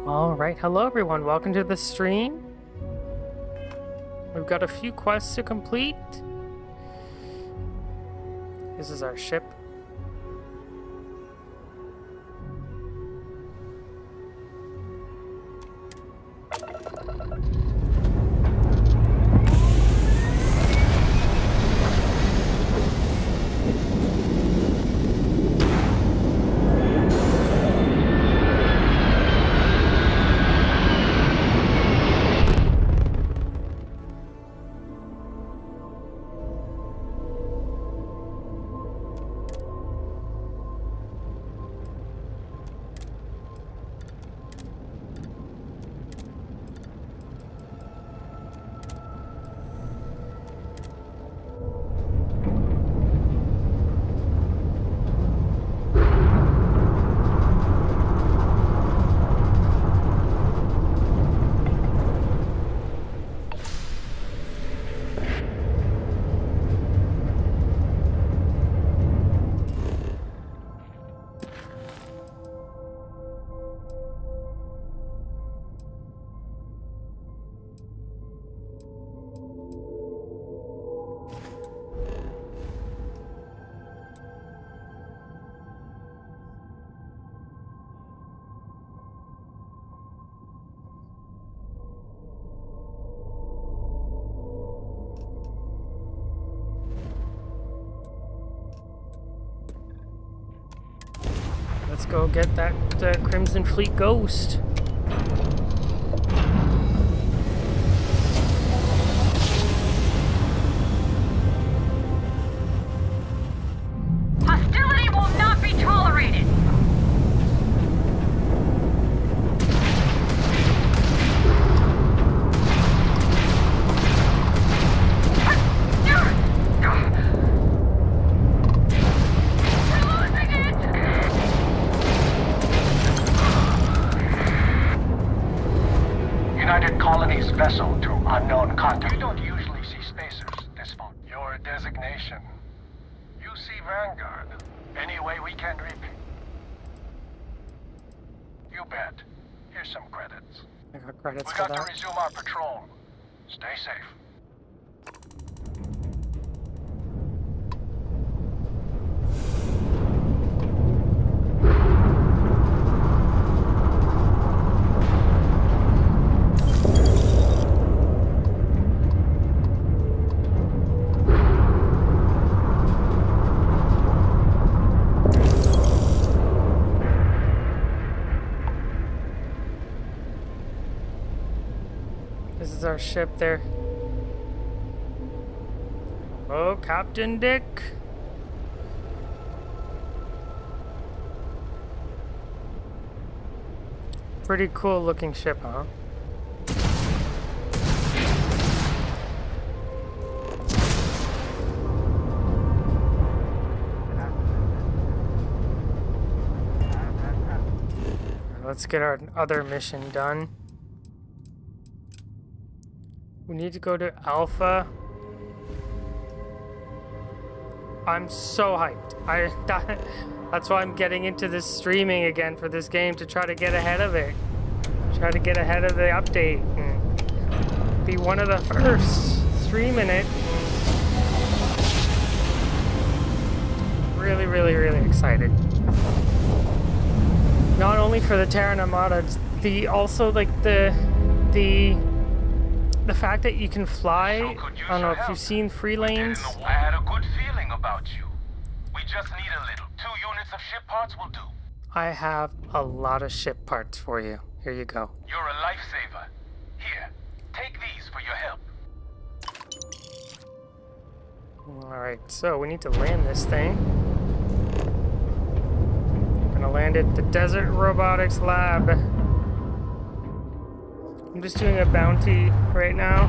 Alright, hello everyone, welcome to the stream. We've got a few quests to complete. This is our ship. Let's go get that Crimson Fleet Ghost. Hostility will not be tolerated! Vessel to unknown contact. You don't usually see spacers this far. Your designation. UC Vanguard. Any way we can repay. You bet. Here's some credits. I got credits We for got that. to resume our patrol. Stay safe. This is our ship there. Oh, Captain Dick. Pretty cool looking ship, huh? Let's get our other mission done. We need to go to Alpha. I'm so hyped. That's why I'm getting into this streaming again for this game, to try to get ahead of it. Try to get ahead of the update and be one of the first streaming it. Really, really, really excited. Not only for the Terran Armada, also like the fact that you can fly. I don't know if you've seen Free Lanes. I had a good feeling about you. We just need a little. 2 units of ship parts will do. I have a lot of ship parts for you. Here you go. You're a lifesaver. Here, take these for your help. Alright, so we need to land this thing. We're gonna land at the Desert Robotics Lab. I'm just doing a bounty right now.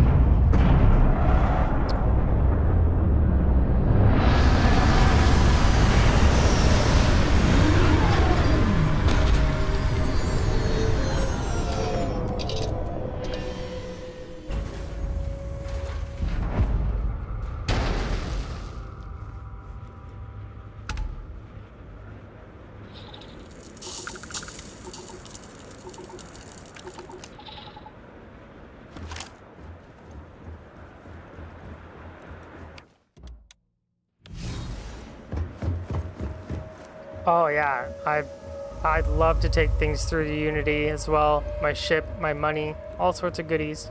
Oh yeah, I'd love to take things through to Unity as well. My ship, my money, all sorts of goodies.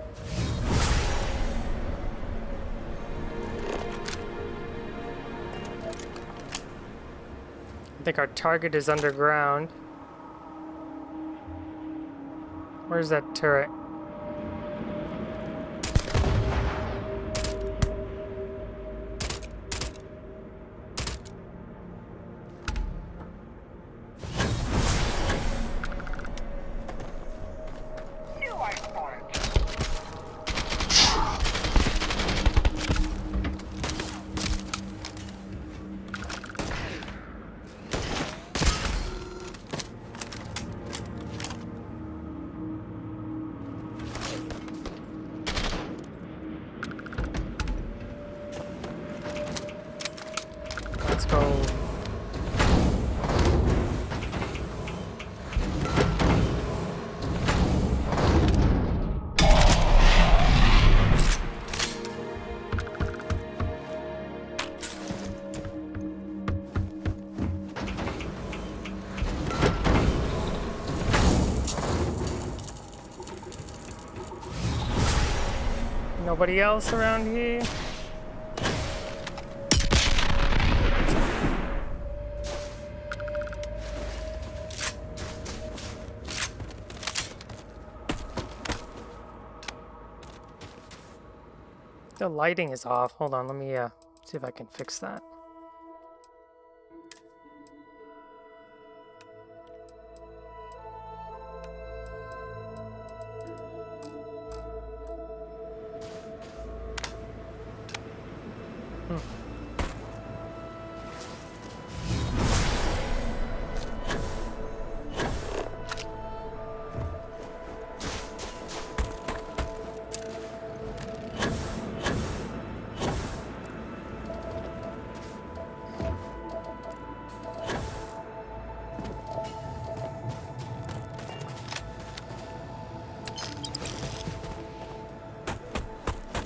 I think our target is underground. Where's that turret? Let's go. Nobody else around here? The lighting is off. Hold on, let me see if I can fix that.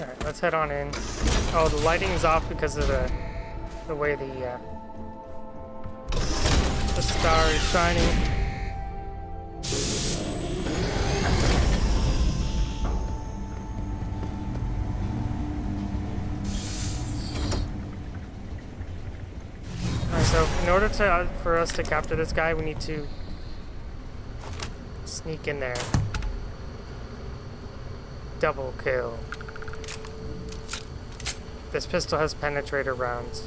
Alright, let's head on in. Oh, the lighting's off because of the way the star is shining. Alright, so in order for us to capture this guy, we need to sneak in there. Double kill. This pistol has penetrator rounds.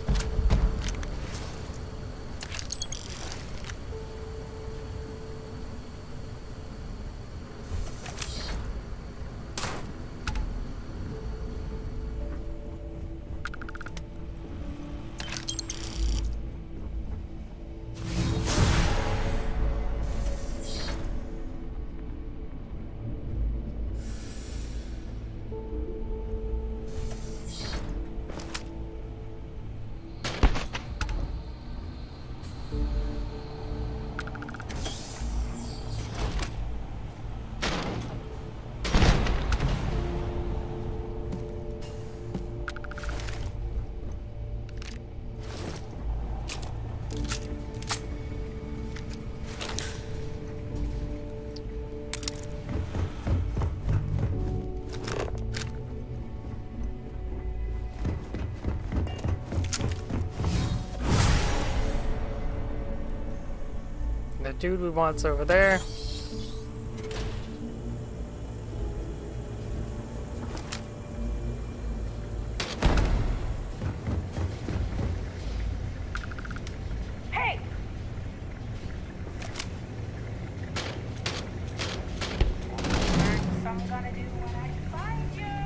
The dude we want's over there. Hey! Learn I'm gonna do when I find you.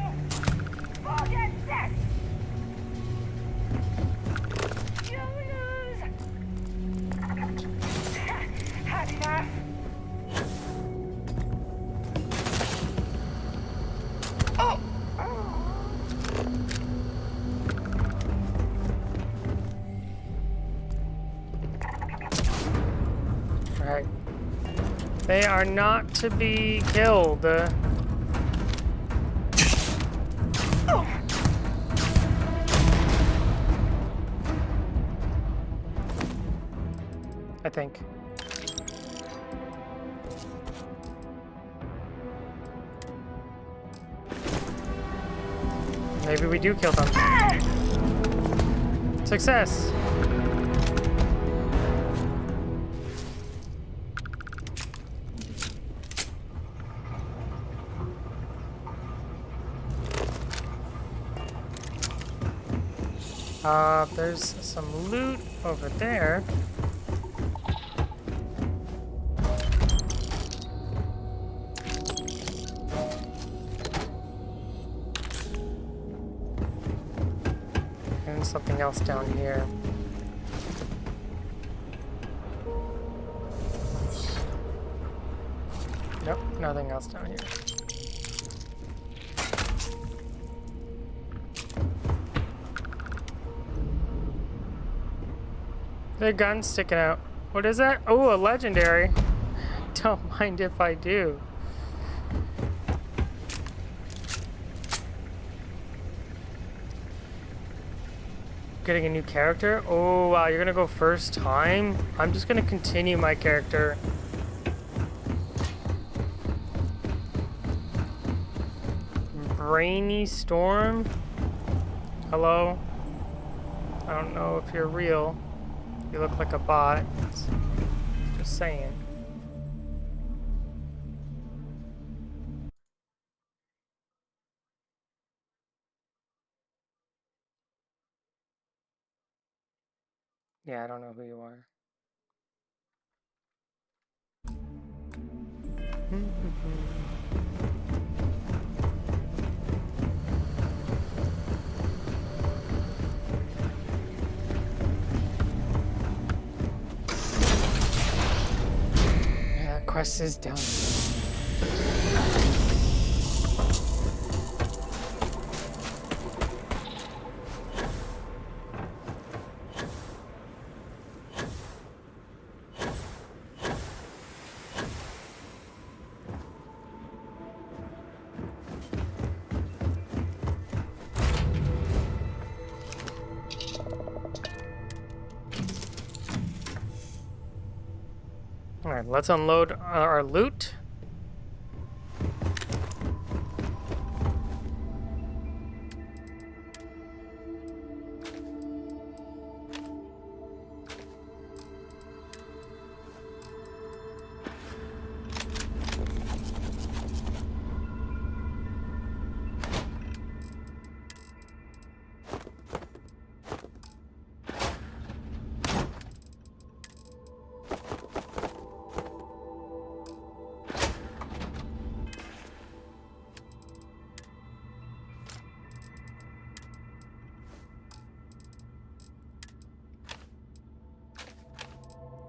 Forget this! You lose! Had enough? Oh! Alright. They are not to be killed. I think. Maybe we do kill them. Success! There's some loot over there. And something else down here. Nope, nothing else down here. The gun's sticking out. What is that? Oh, a legendary. Don't mind if I do. Getting a new character? Oh, wow, you're gonna go first time? I'm just gonna continue my character. Brainy Storm? Hello? I don't know if you're real. You look like a bot. Just saying. Yeah, I don't know who you are. Yeah, quest is done. Alright, let's unload our loot.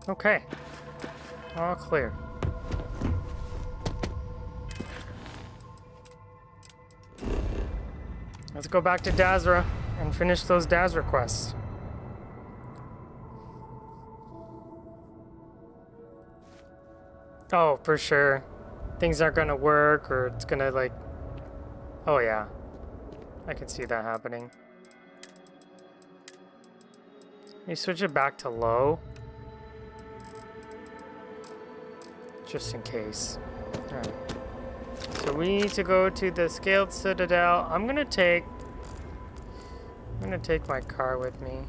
Okay. All clear. Let's go back to Dazra and finish those Dazra quests. Oh, for sure. Things aren't gonna work, or it's gonna like... Oh yeah. I can see that happening. You switch it back to low. Just in case. Alright. So we need to go to the Scaled Citadel. I'm gonna take my car with me.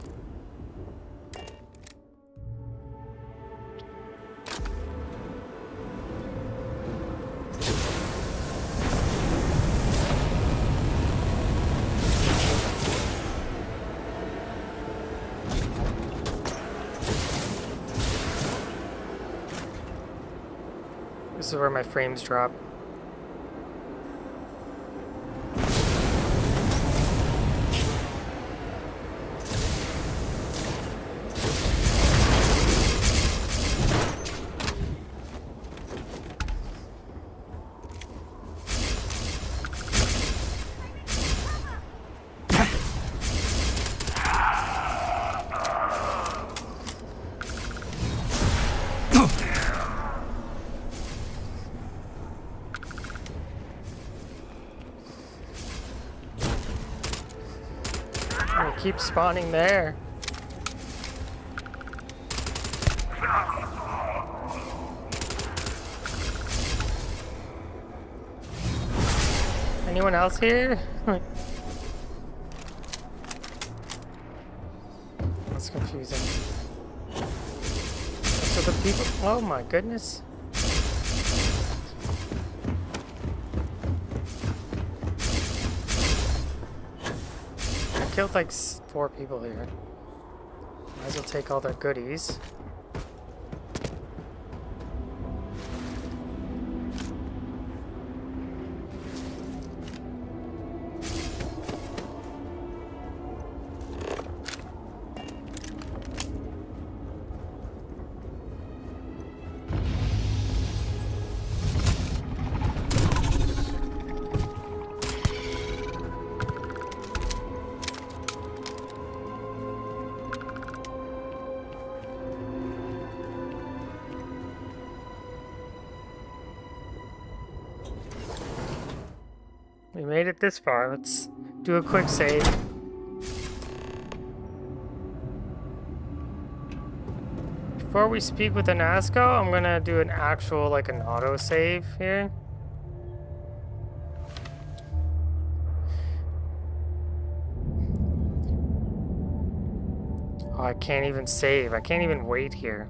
This is where my frames drop. Keep spawning there. Anyone else here? That's confusing. So the people... Oh my goodness. I killed like 4 people here. Might as well take all their goodies. We made it this far. Let's do a quick save. Before we speak with Anasco, I'm gonna do an actual, like an auto save here. Oh, I can't even save. I can't even wait here.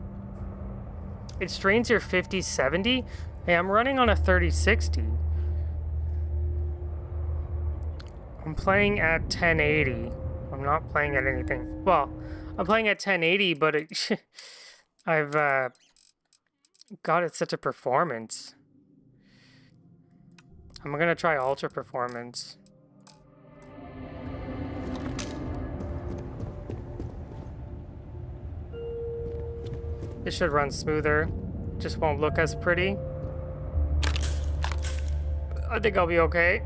It strains your 5070. Hey, I'm running on a 3060. I'm playing at 1080. I'm not playing at anything. Well, I'm playing at 1080, but I've got it set to performance. I'm gonna try ultra performance. It should run smoother. Just won't look as pretty. I think I'll be okay.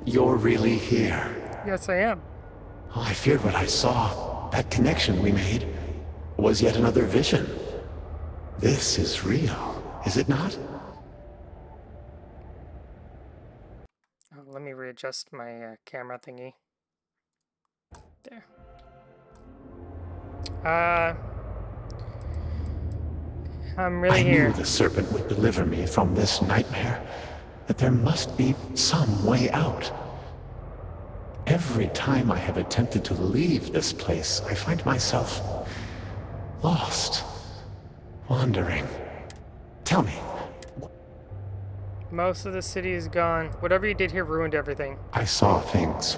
You're really here. Yes, I am. Oh, I feared what I saw. That connection we made was yet another vision. This is real, is it not? Oh, let me readjust my camera thingy. There. I'm really here. I knew the serpent would deliver me from this nightmare. That there must be some way out. Every time I have attempted to leave this place, I find myself lost, wandering. Tell me. Most of the city is gone. Whatever you did here ruined everything. I saw things,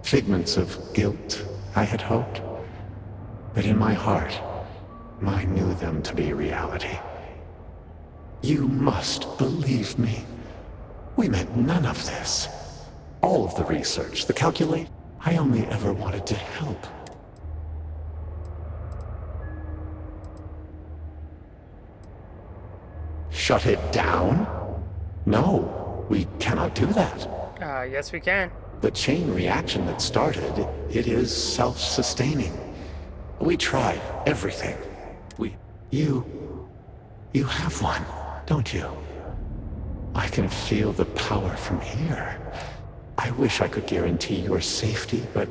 figments of guilt, I had hoped. But in my heart, I knew them to be reality. You must believe me. We meant none of this. All of the research, the calculate, I only ever wanted to help. Shut it down? No, we cannot do that. Yes we can. The chain reaction that started, it is self-sustaining. We tried everything. You have one, don't you? I can feel the power from here. I wish I could guarantee your safety, but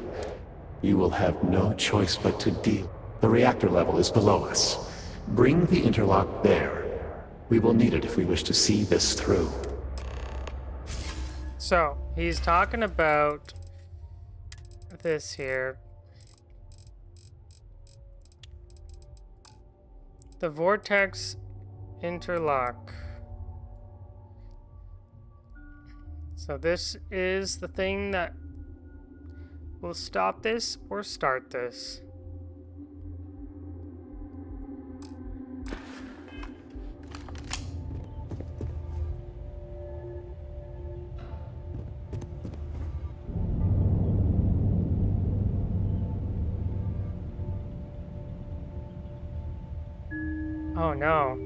you will have no choice but to deal. The reactor level is below us. Bring the interlock there. We will need it if we wish to see this through. So, he's talking about this here. The vortex interlock. So this is the thing that will stop this or start this. Oh no.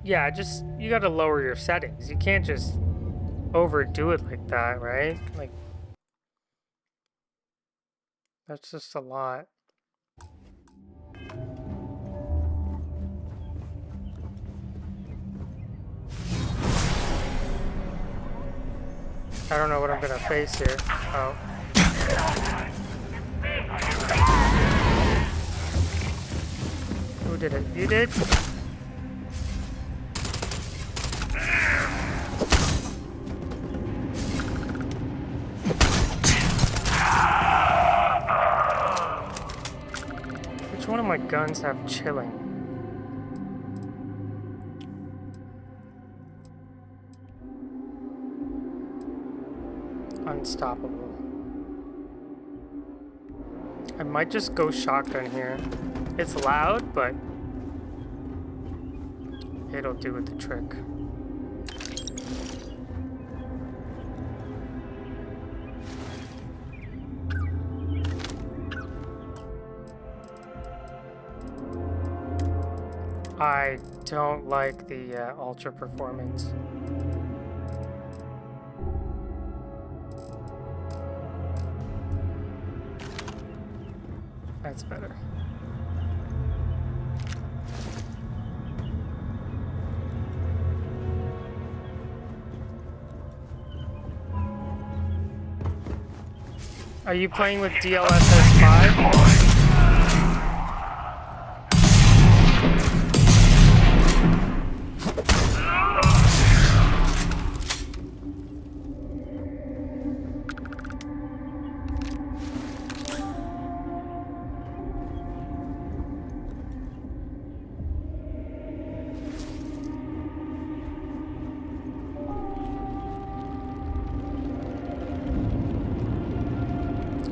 Yeah, just, you gotta lower your settings. You can't just overdo it like that, right? Like, that's just a lot. I don't know what I'm gonna face here. Oh. Who did it? You did? my guns have chilling? Unstoppable. I might just go shotgun here. It's loud, but it'll do the trick. I don't like the ultra performance. That's better. Are you playing with DLSS 5?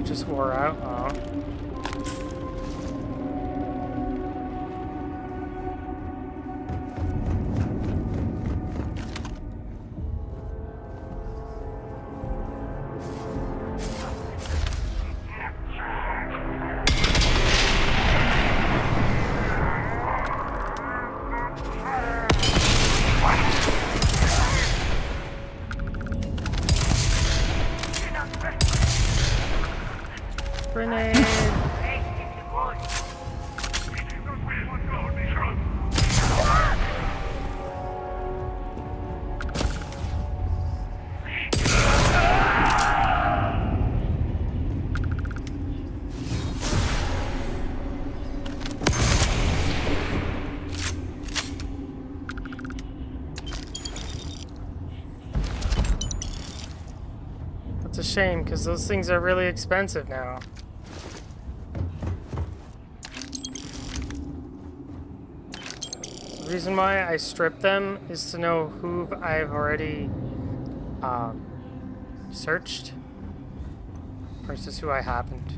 Just wore out. Oh. Grenade! It's a shame, because those things are really expensive now. The reason why I strip them is to know who I've already searched versus who I haven't.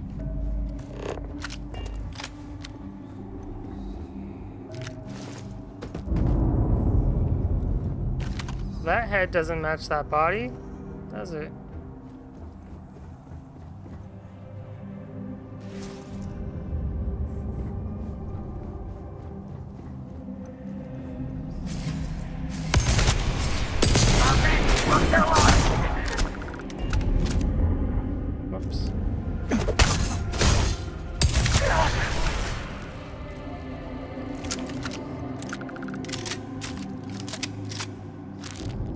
That head doesn't match that body, does it? Whoops.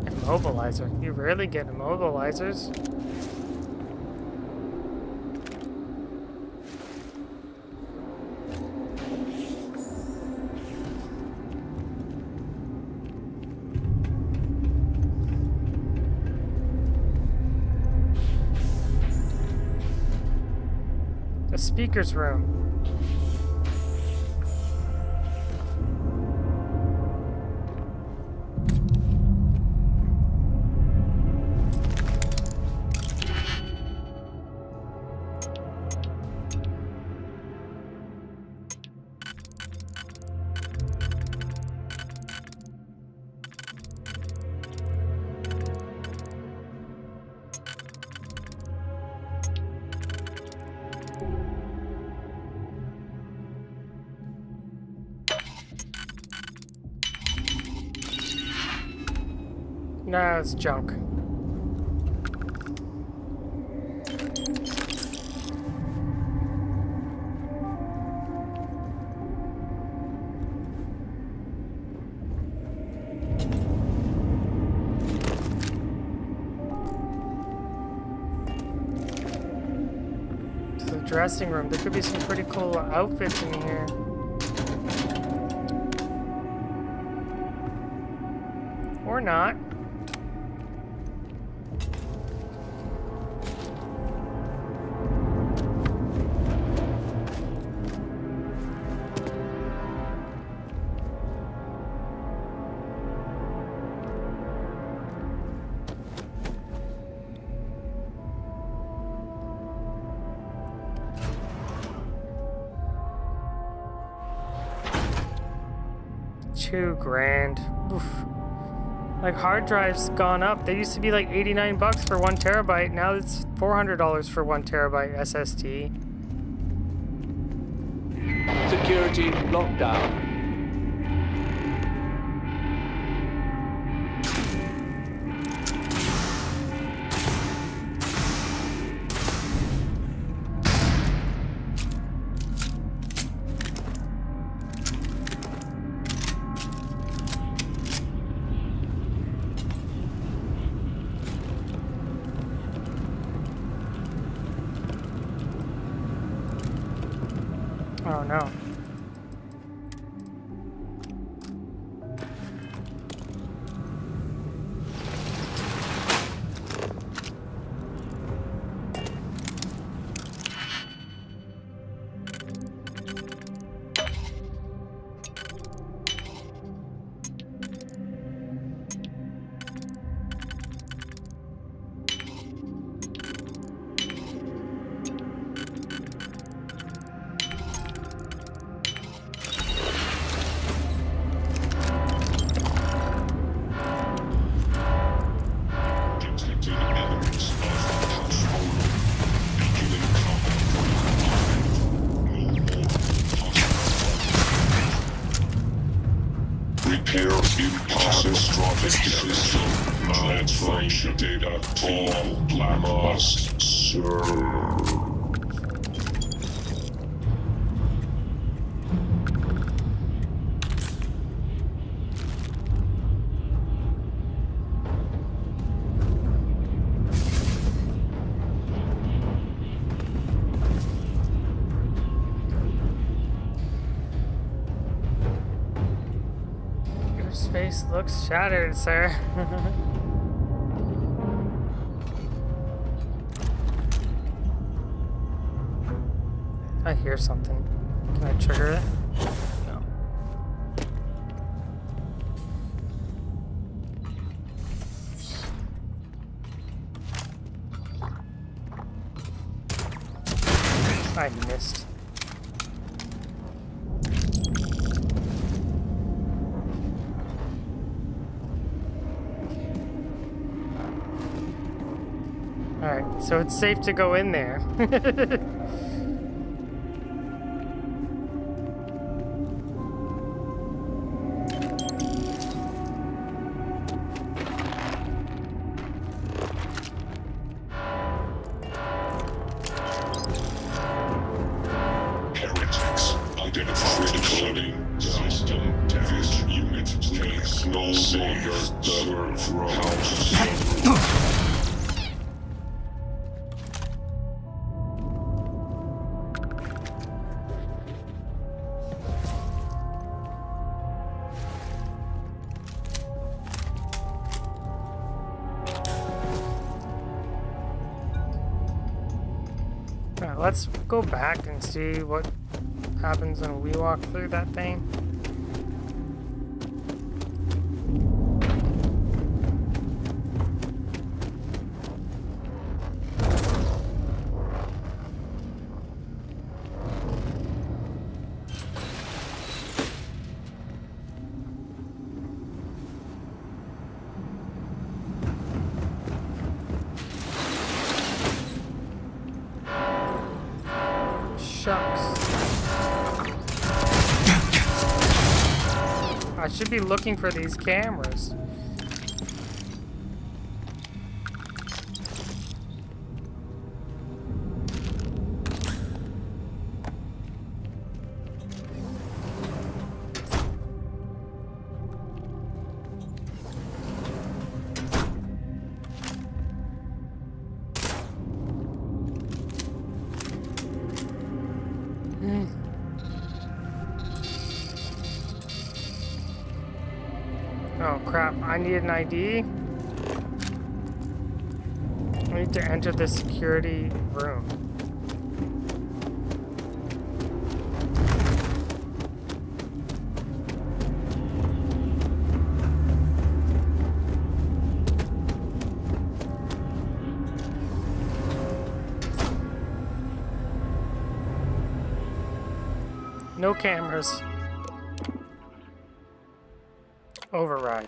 Immobilizer. You rarely get immobilizers. The speaker's room. No, it's junk. To the dressing room. There could be some pretty cool outfits in here. Or not. $2,000. Oof. Like hard drives gone up. They used to be like 89 bucks for 1 terabyte. Now it's $400 for 1 terabyte SSD. Security lockdown. Oh no. Repair in catastrophic system. Malfunction data all must serve. Face looks shattered, sir. I hear something. Can I trigger it? No. I missed. Alright, so it's safe to go in there. Heretics identified critical system test unit takes no longer serve from house. Alright, let's go back and see what happens when we walk through that thing. Shucks. I should be looking for these cameras. Oh crap, I need an ID. I need to enter the security room. No cameras. Override.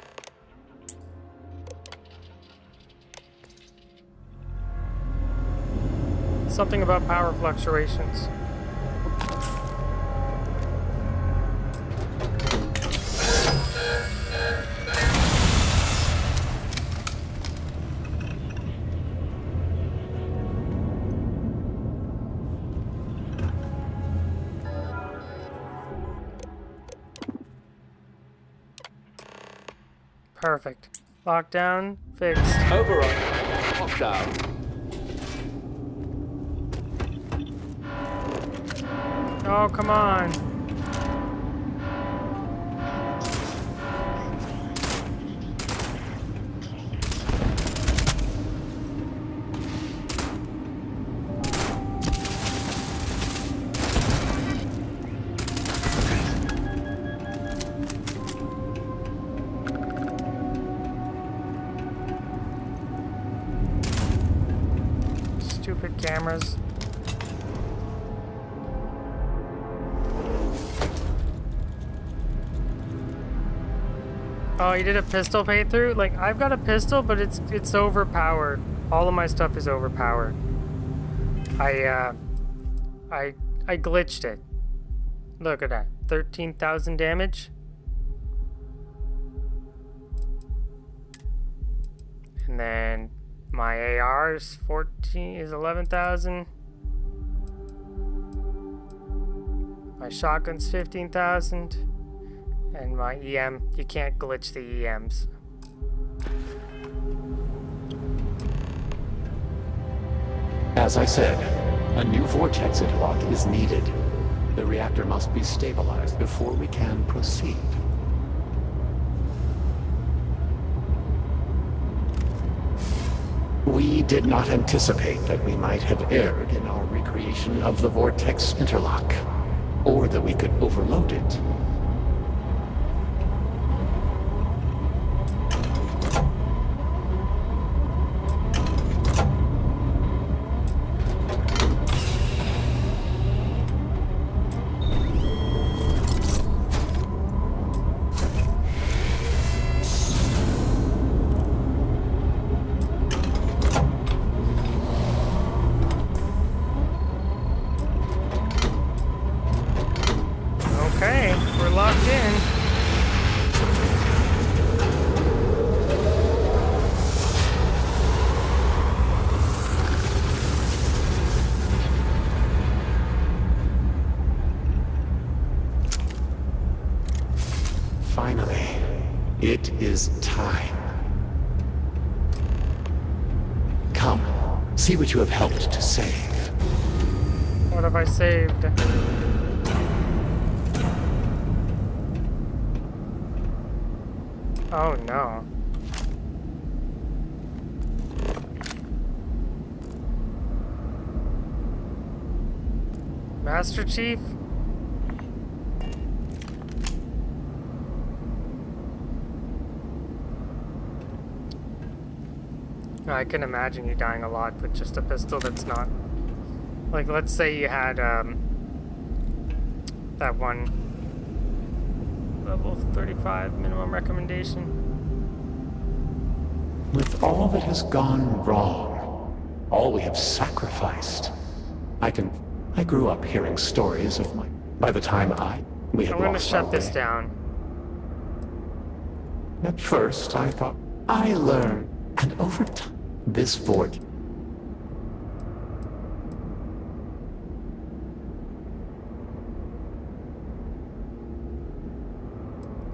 Something about power fluctuations. Perfect. Lockdown fixed. Override. Lockdown. Oh, come on. Stupid cameras. Oh, you did a pistol playthrough? Like, I've got a pistol, but it's overpowered. All of my stuff is overpowered. I glitched it. Look at that. 13,000 damage. And then my AR is 11,000. My shotgun's 15,000. And my EM, you can't glitch the EMs. As I said, a new vortex interlock is needed. The reactor must be stabilized before we can proceed. We did not anticipate that we might have erred in our recreation of the vortex interlock, or that we could overload it. Okay, we're locked in. Finally, it is time. Come, see what you have helped to save. What have I saved? Oh no. Master Chief? I can imagine you dying a lot with just a pistol that's not... Like, let's say you had, that one level 35 minimum recommendation. With all that has gone wrong, all we have sacrificed, I grew up hearing stories of my... By the time we had I'm gonna lost our shut this way. down. At first, I thought, I learned, and over time, this fort.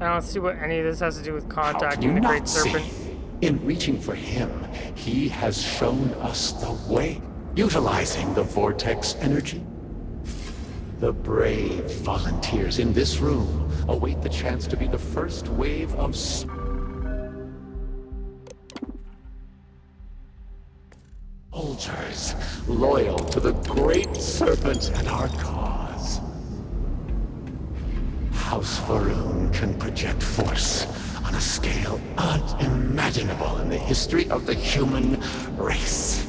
I don't see what any of this has to do with How contacting can the you Great not Serpent. see? In reaching for him, he has shown us the way, utilizing the vortex energy. The brave volunteers in this room await the chance to be the first wave of soldiers loyal to the Great Serpent and our cause. House Varun can project force on a scale unimaginable in the history of the human race.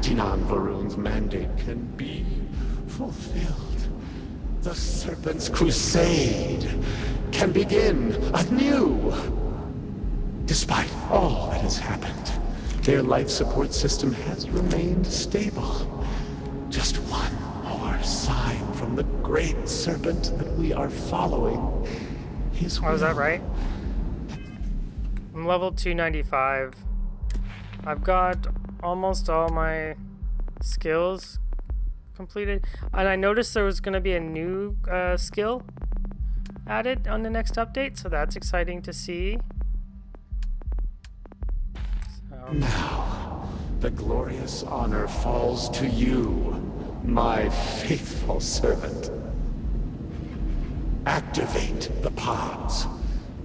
Jinan Varun's mandate can be fulfilled. The Serpent's crusade can begin anew. Despite all that has happened, their life support system has remained stable. Just one more sign from the great serpent that we are following. His will. Oh, is that right? I'm level 295. I've got almost all my skills completed. And I noticed there was going to be a new skill added on the next update, so that's exciting to see. So. Now, the glorious honor falls to you, my faithful servant. Activate the pods.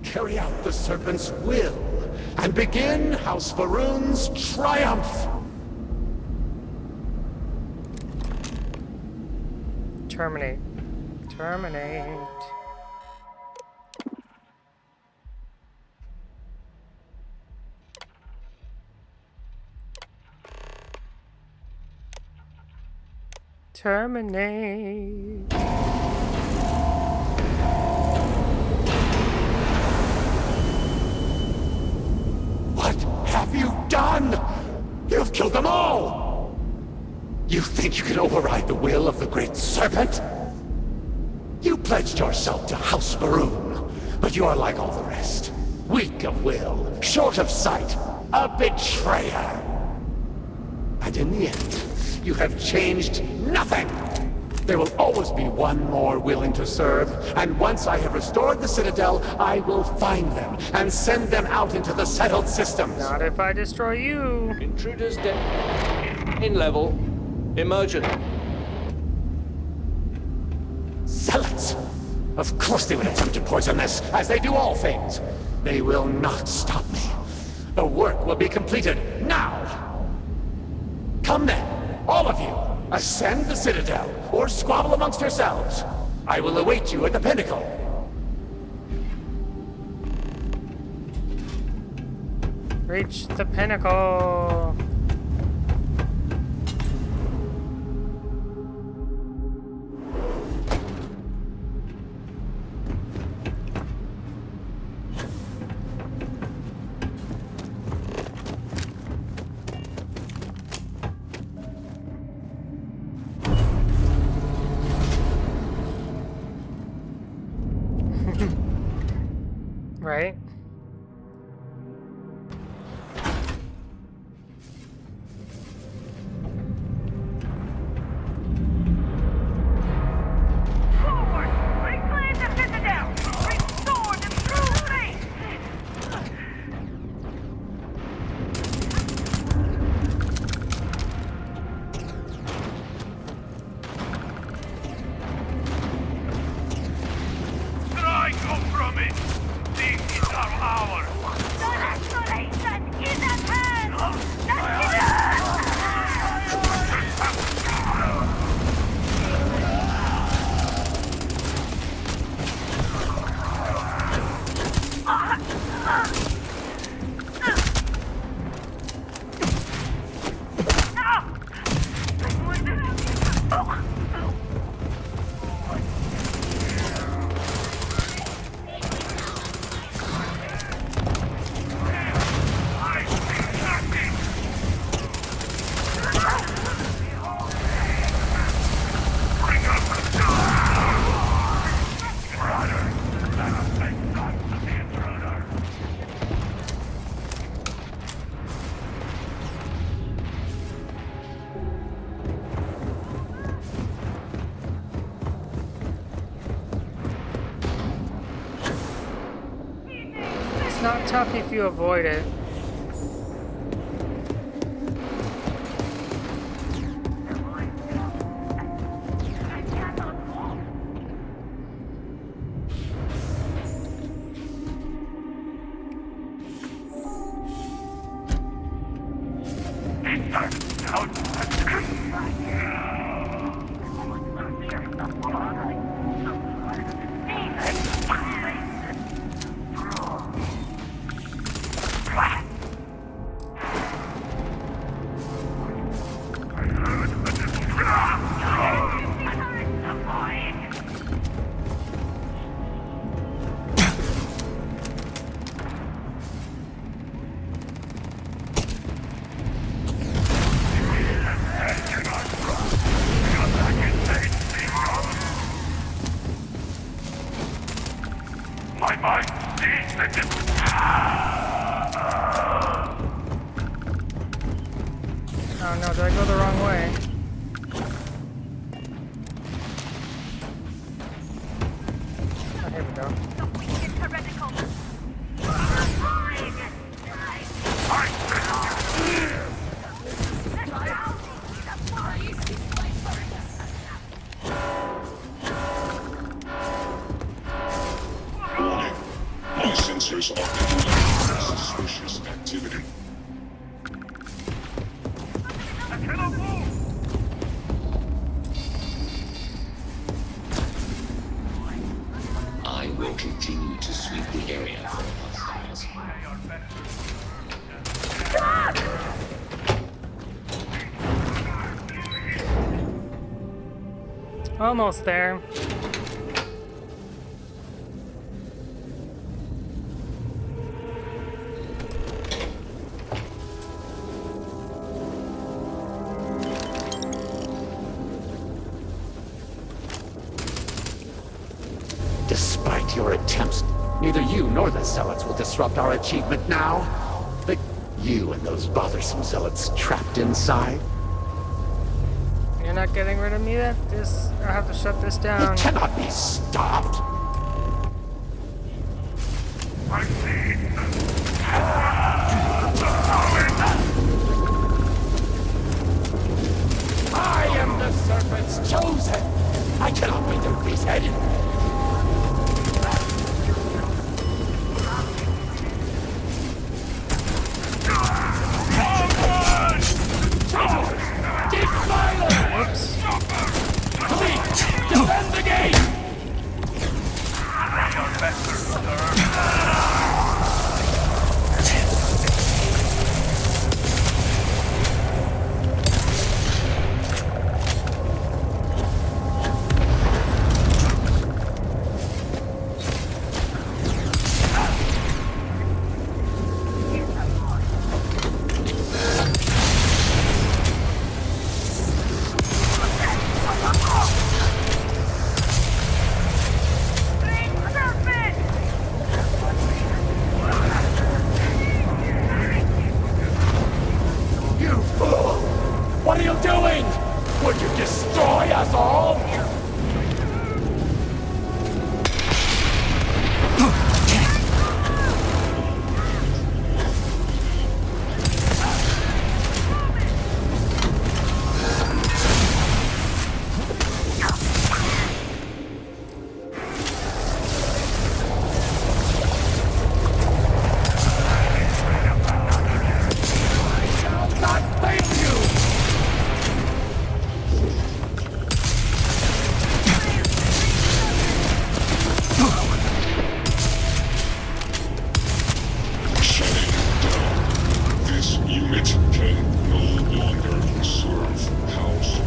Carry out the serpent's will, and begin House Varun's triumph! Terminate. Terminate. Terminate. What have you done? You've killed them all! You think you can override the will of the great serpent? You pledged yourself to House Varun, but you are like all the rest. Weak of will, short of sight, a betrayer. And in the end, you have changed nothing! There will always be one more willing to serve, and once I have restored the Citadel, I will find them and send them out into the settled systems. Not if I destroy you. Intruders in level. Emergent. Zealots! Of course they would attempt to poison this, as they do all things. They will not stop me. The work will be completed now! Come then, all of you! Ascend the Citadel, or squabble amongst yourselves. I will await you at the pinnacle. Reach the pinnacle. Right? Forward! Reclaim the Citadel! Restore the true faith! Strike off from it! This is our hour! The restoration is at hand! It's not tough if you avoid it. no, did I go the wrong way? Oh, here we go. The wicked heretical. Warning. My sensors are picking up suspicious activity. I will continue to sweep the area for hostiles. Almost there. Despite your attempts, neither you nor the zealots will disrupt our achievement now. But you and those bothersome zealots trapped inside, You're not getting rid of me then? I have to shut this down. it cannot be stopped. I am the serpent's chosen. I cannot be defeated. Whoops. Defend the gate! You fool! What are you doing? Would you destroy us all? Not fail you! Shutting down. This unit can no longer serve House.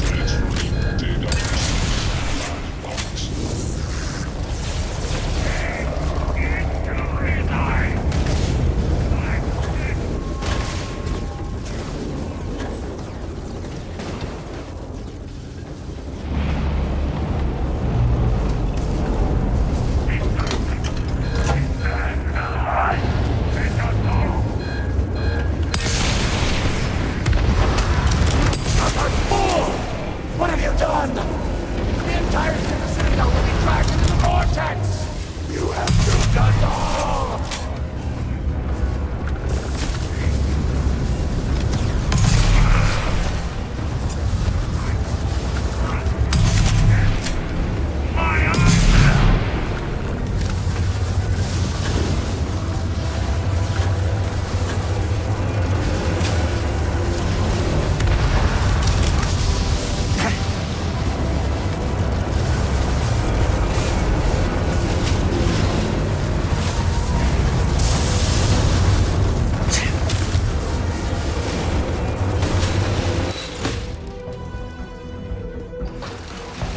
Transferring data. Box. Fool! What have you done? The entire citadel will be dragged into the vortex! You have doomed us all!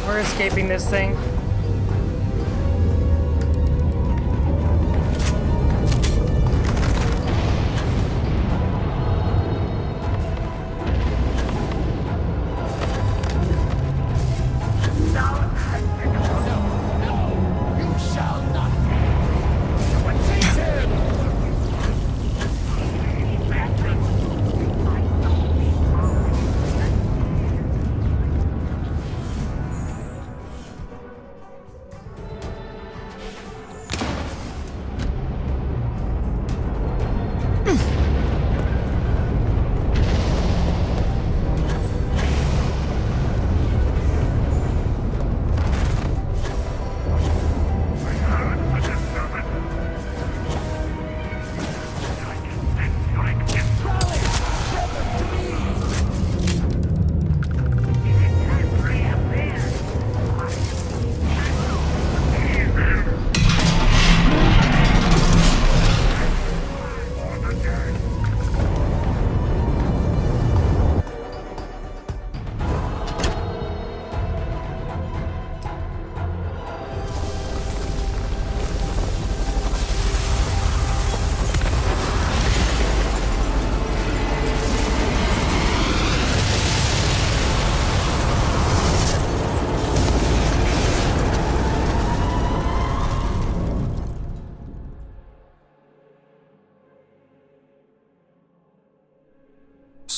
We're escaping this thing.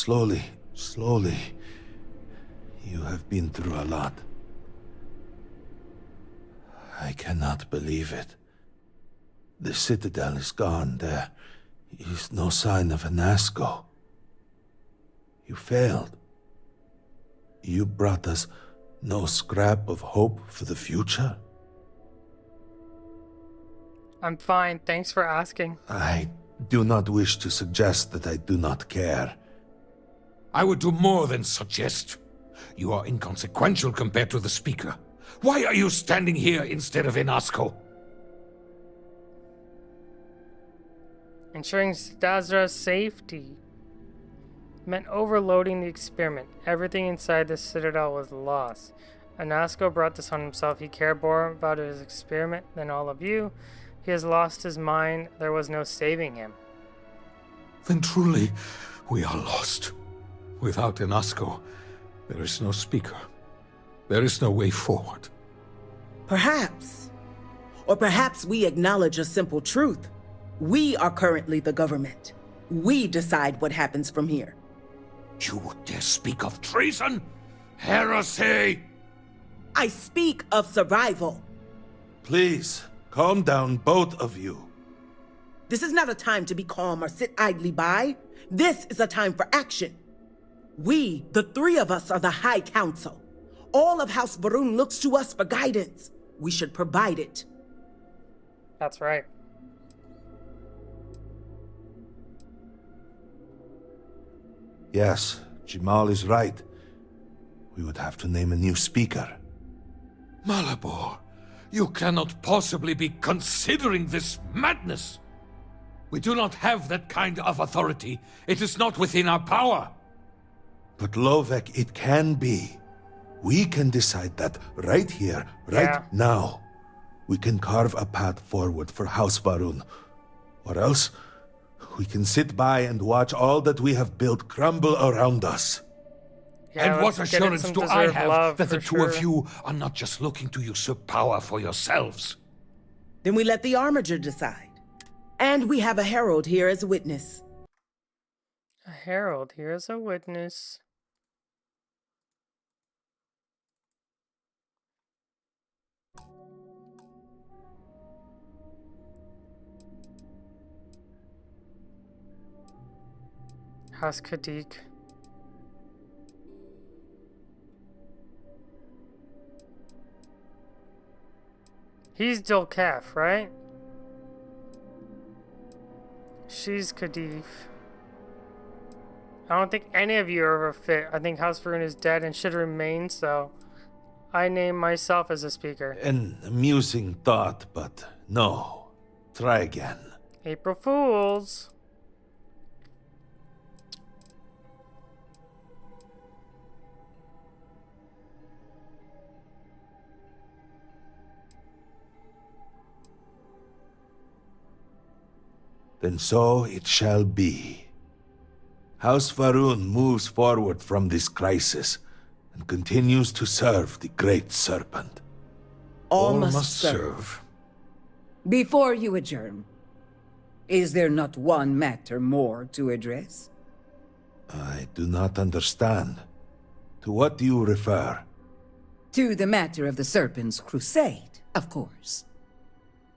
Slowly, slowly. You have been through a lot. I cannot believe it. The Citadel is gone. There is no sign of Anasco. You failed. You brought us no scrap of hope for the future. I'm fine. Thanks for asking. I do not wish to suggest that I do not care. I would do more than suggest. You are inconsequential compared to the Speaker. Why are you standing here instead of in Asco? Ensuring Dazra's safety meant overloading the experiment. Everything inside the Citadel was lost. Anasco brought this on himself. He cared more about his experiment than all of you. He has lost his mind. There was no saving him. Then truly, we are lost. Without Anasco, there is no Speaker. There is no way forward. Perhaps. Or perhaps we acknowledge a simple truth. We are currently the government. We decide what happens from here. You would dare speak of treason? Heresy! I speak of survival. Please, calm down, both of you. This is not a time to be calm or sit idly by. This is a time for action. We, the three of us, are the High Council. All of House Varun looks to us for guidance. We should provide it. That's right. Yes, Jamal is right. We would have to name a new speaker. Malabor, you cannot possibly be considering this madness. We do not have that kind of authority. It is not within our power. But Lovek, it can be. We can decide that right here, right now. We can carve a path forward for House Varun. Or else, we can sit by and watch all that we have built crumble around us. Yeah, and what assurance do I have that the two of sure. you are not just looking to usurp power for yourselves? Then we let the Armiger decide. And we have a herald here as a witness. A herald here as a witness. House Kadik. He's Dilkaf, right? She's Kadif. I don't think any of you are ever fit. I think House Varun is dead and should remain so. I name myself as a speaker. An amusing thought, but no. Try again. April Fools. Then so it shall be. House Varun moves forward from this crisis and continues to serve the Great Serpent. All must serve. Before you adjourn, is there not one matter more to address? I do not understand. To what do you refer? To the matter of the Serpent's crusade, of course.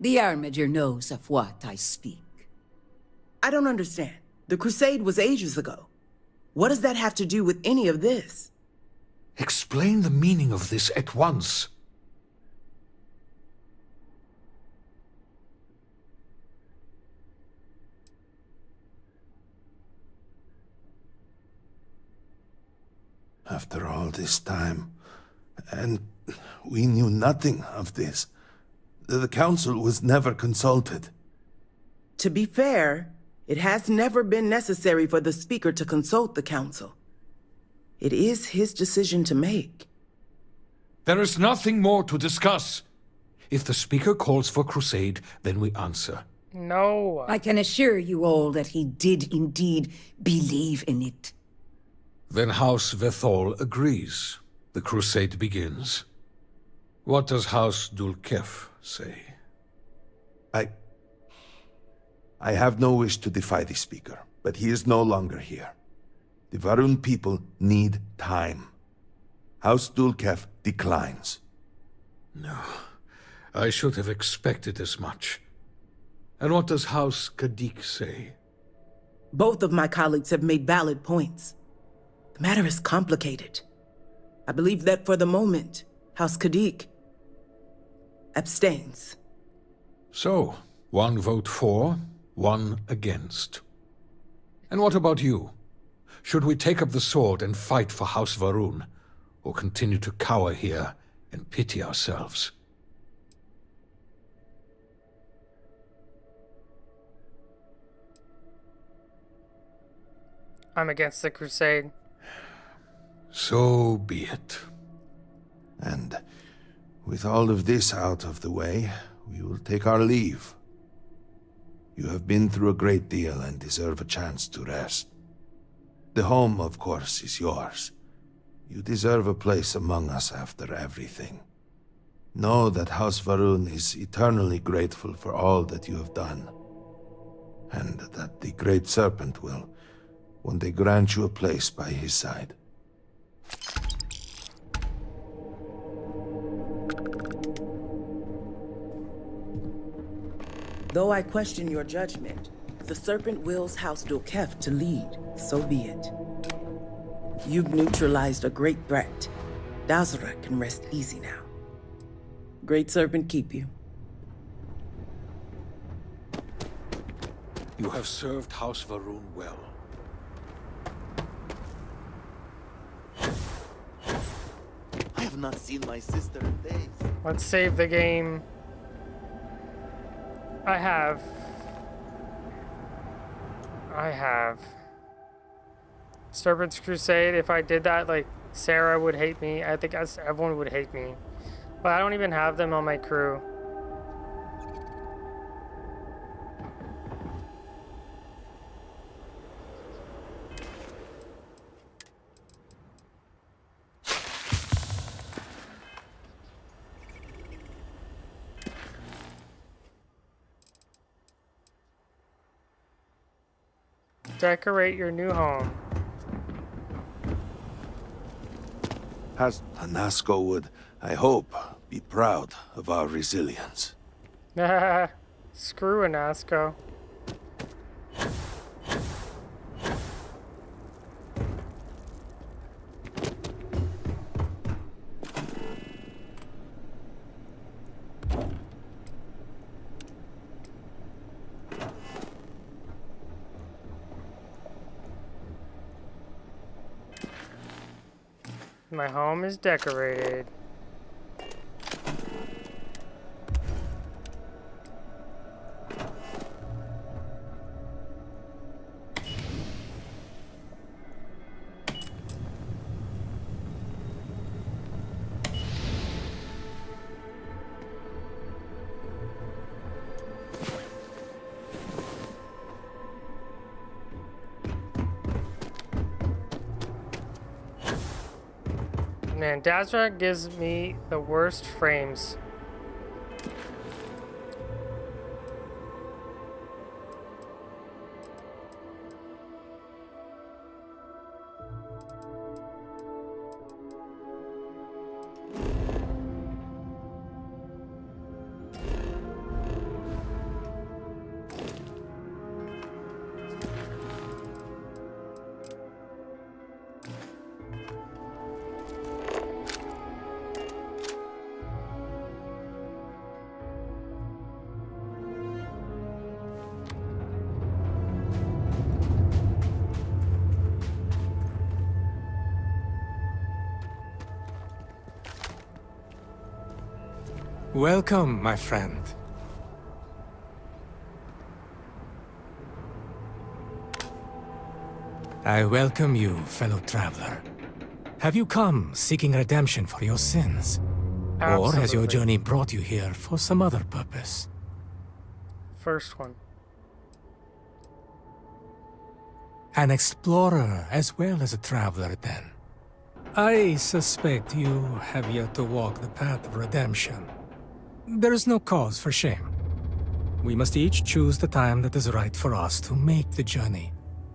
The Armiger knows of what I speak. I don't understand. The crusade was ages ago. What does that have to do with any of this? Explain the meaning of this at once. After all this time, and we knew nothing of this. The council was never consulted. To be fair, it has never been necessary for the speaker to consult the council. It is his decision to make. There is nothing more to discuss. If the speaker calls for crusade, then we answer. No. I can assure you all that he did indeed believe in it. Then House Vethol agrees. The crusade begins. What does House Dulkef say? I have no wish to defy the speaker, but he is no longer here. The Varun people need time. House Dulkev declines. No, I should have expected as much. And what does House Kadik say? Both of my colleagues have made valid points. The matter is complicated. I believe that for the moment, House Kadik abstains. So, one vote for, one against. And what about you? Should we take up the sword and fight for House Varun, or continue to cower here and pity ourselves? I'm against the crusade. So be it. And with all of this out of the way, we will take our leave. You have been through a great deal and deserve a chance to rest. The home, of course, is yours. You deserve a place among us after everything. Know that House Varun is eternally grateful for all that you have done, and that the Great Serpent will one day grant you a place by his side. Though I question your judgment, if the Serpent wills House Dulkev to lead, so be it. You've neutralized a great threat. Dazra can rest easy now. Great Serpent keep you. You have served House Varun well. I have not seen my sister in days. Let's save the game. I have. Serpent's Crusade, if I did that, like, Sarah would hate me. I think everyone would hate me. But I don't even have them on my crew. Decorate your new home. As Hanasco would, I hope, be proud of our resilience. Screw Anasco. My home is decorated. Man, Dazra gives me the worst frames. Welcome, my friend. I welcome you, fellow traveler. Have you come seeking redemption for your sins? Or has your journey brought you here for some other purpose? First one. An explorer as well as a traveler, then. I suspect you have yet to walk the path of redemption. There is no cause for shame. We must each choose the time that is right for us to make the journey.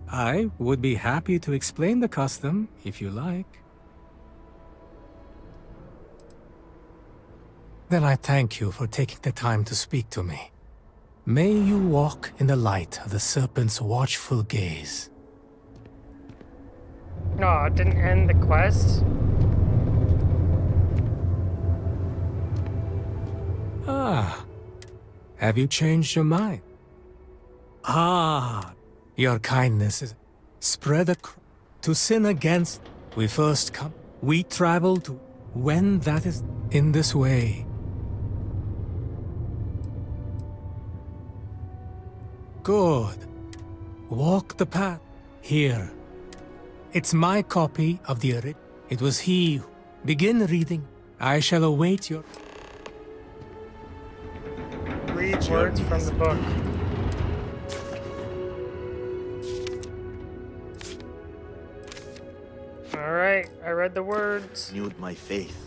I would be happy to explain the custom, if you like. Then I thank you for taking the time to speak to me. May you walk in the light of the serpent's watchful gaze. No, it didn't end the quest. Ah, have you changed your mind? Ah, your kindness is spread to sin against. We first come, we travel to when that is in this way. Good. Walk the path. Here. It's my copy of the original. It was he who... Begin reading. I shall await your... Read words from the book. Alright, I read the words. Renewed my faith.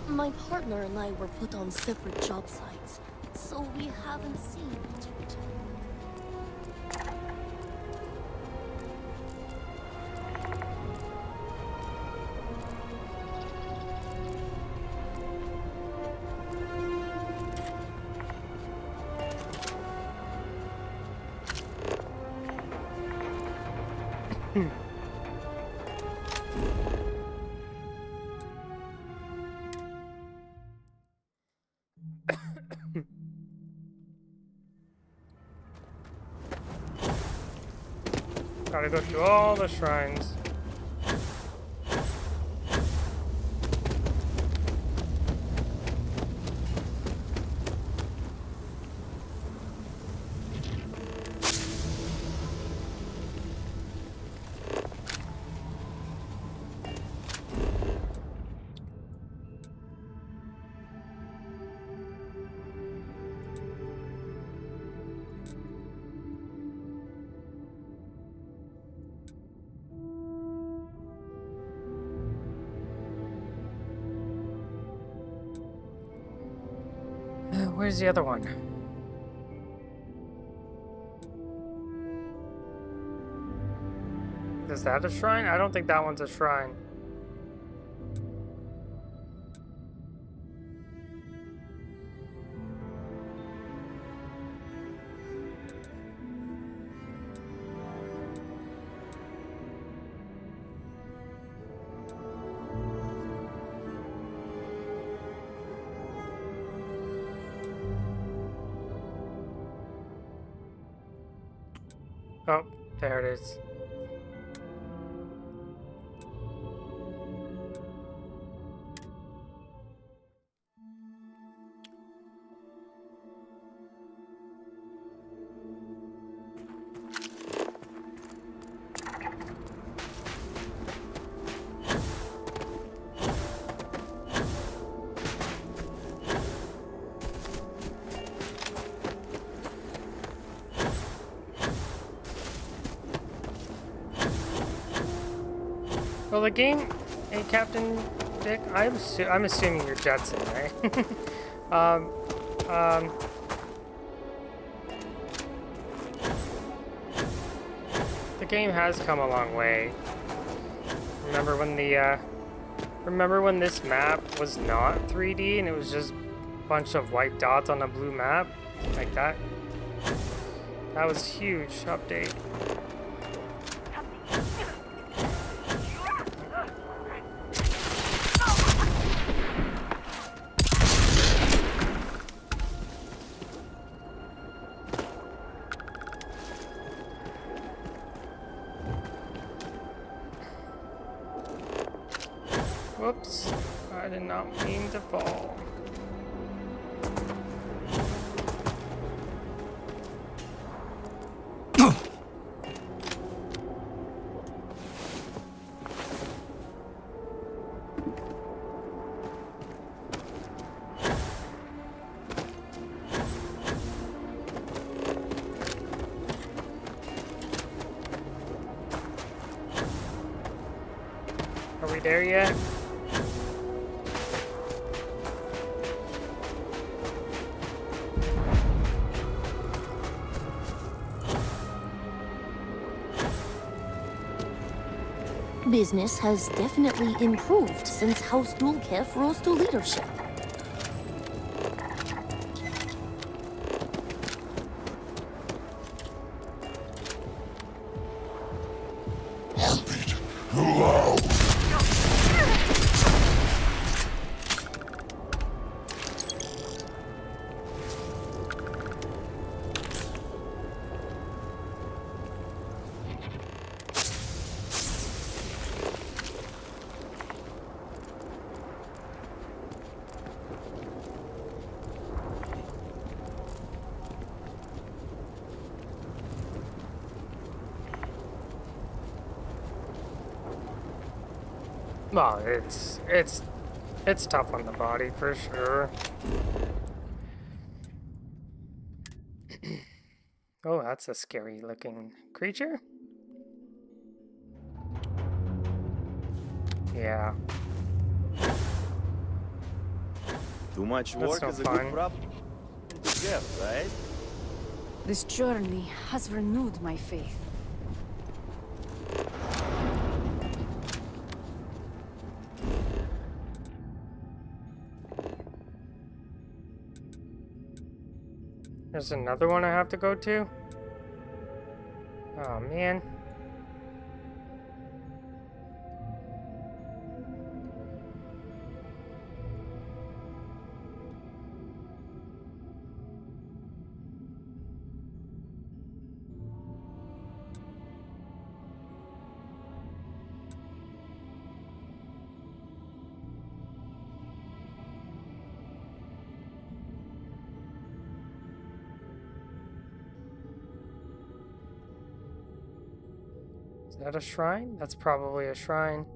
My partner and I were put on separate job sites, so we haven't seen much of each other. Gotta go through all the shrines. Where's the other one? Is that a shrine? I don't think that one's a shrine. Oh, there it is. Well, the game, hey, Captain Dick, I'm assuming you're Judson, right? The game has come a long way. Remember when this map was not 3D and it was just a bunch of white dots on a blue map? Like that? That was huge update. Whoops. I did not mean to fall. Are we there yet? Business has definitely improved since House Dulkef rose to leadership. Well, it's tough on the body for sure. Oh, that's a scary looking creature. Yeah. Too much That's work no is a fun. good problem to get, right? This journey has renewed my faith. There's another one I have to go to? Oh, man. Is that a shrine? That's probably a shrine.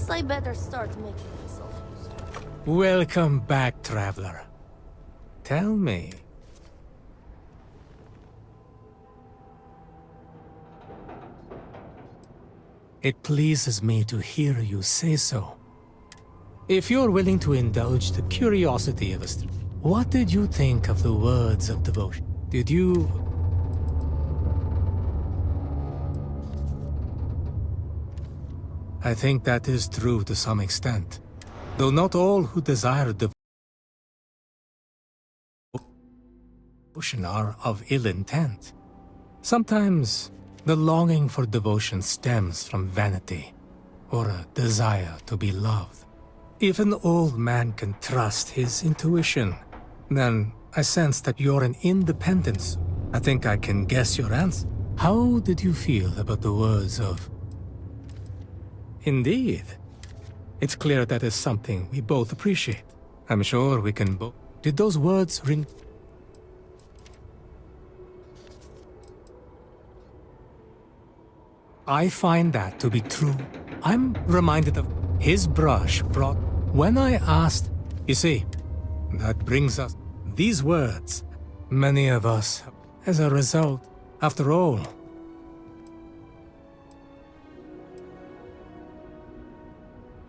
Guess I better start making myself useful. Welcome back, traveler. Tell me. It pleases me to hear you say so. If you're willing to indulge the curiosity of us, what did you think of the words of devotion? Did you... I think that is true to some extent. Though not all who desire devotion are of ill intent. Sometimes the longing for devotion stems from vanity, or a desire to be loved. If an old man can trust his intuition, then I sense that you're an independent. I think I can guess your answer. How did you feel about the words of... Indeed. It's clear that is something we both appreciate. I'm sure we can both... Did those words ring... I find that to be true. I'm reminded of his brush brought... When I asked... You see, that brings us... These words, many of us, as a result, after all...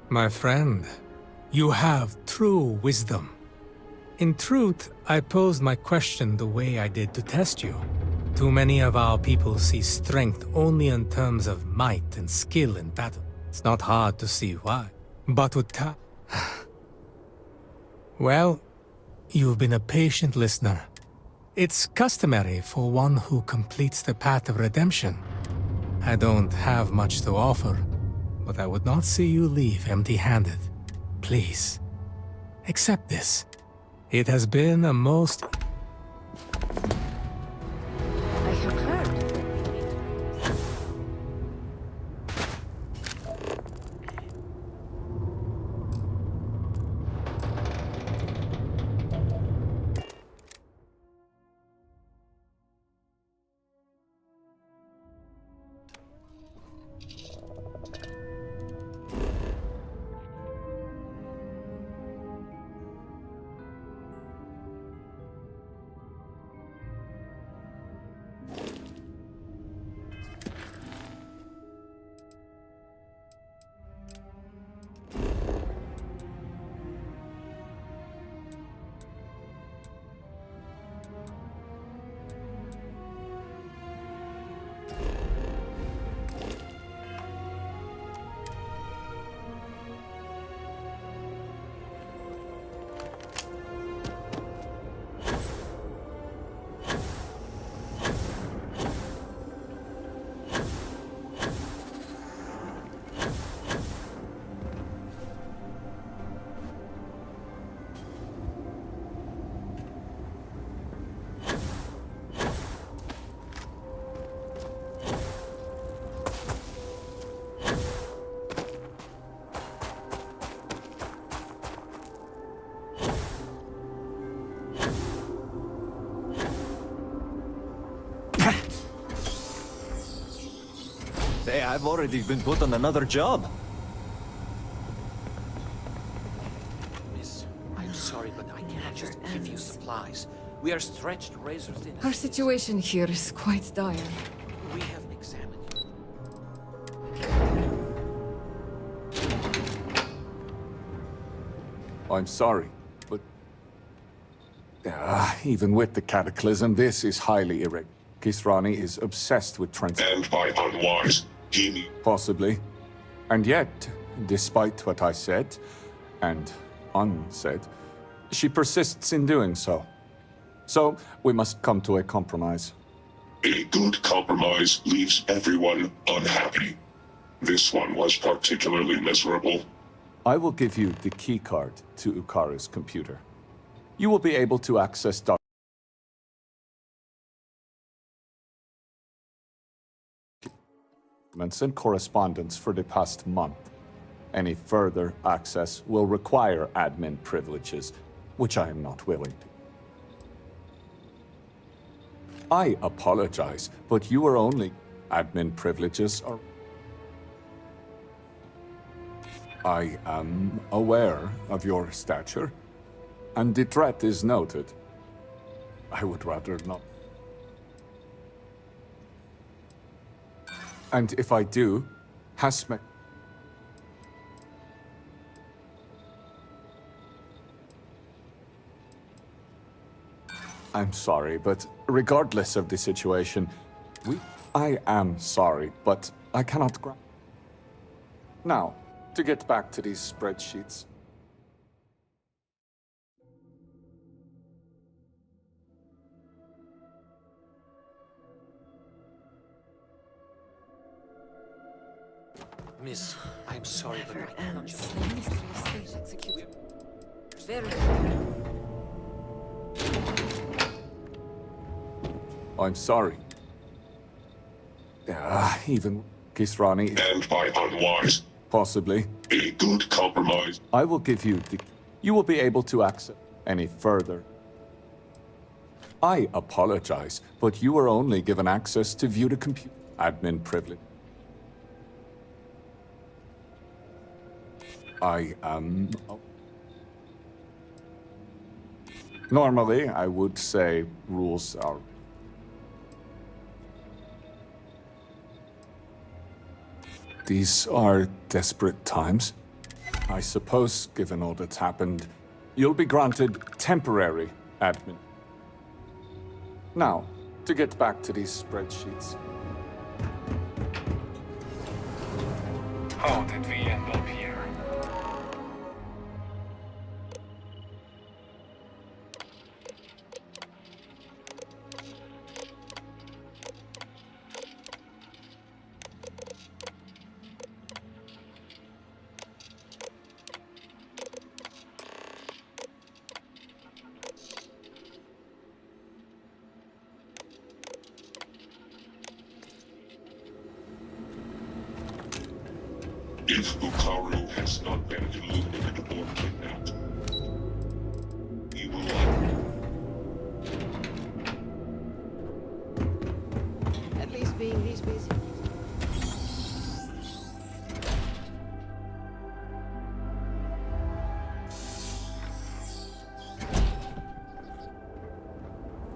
My friend, you have true wisdom. In truth, I posed my question the way I did to test you. Too many of our people see strength only in terms of might and skill in battle. It's not hard to see why. But with time... Well, you've been a patient listener. It's customary for one who completes the path of redemption. I don't have much to offer, but I would not see you leave empty-handed. Please, accept this. It has been a most... I have heard. Hey, I've already been put on another job. Miss, I'm sorry, but I cannot just give you supplies. We are stretched razor thin. Our situation here is quite dire. We have examined you. I'm sorry, but... even with the cataclysm, this is highly irregular. Kisrani is obsessed with And by unwise, Possibly. And yet, despite what I said, and unsaid, she persists in doing so. So, we must come to a compromise. A good compromise leaves everyone unhappy. This one was particularly miserable. I will give you the keycard to Ukaru's computer. You will be able to access documents and correspondence for the past month. Any further access will require admin privileges, which I am not willing to. I apologize, but you are only admin privileges are... I am aware of your stature, and the threat is noted. I would rather not. And if I do, Hasme... I'm sorry, but regardless of the situation, I am sorry, but I cannot grant... Now, to get back to these spreadsheets. Miss, I'm sorry, but I cannot just... I'm sorry. Even Kisrani... And by unwise. Possibly. A good compromise. I will give you the... You will be able to access any further. I apologize, but you were only given access to view the computer. Admin privilege. I am... Normally, I would say rules are... These are desperate times. I suppose, given all that's happened, you'll be granted temporary admin. Now, to get back to these spreadsheets. How did we end up here? If Bukaru has not been illuminated or kidnapped, we will... At least being these busy.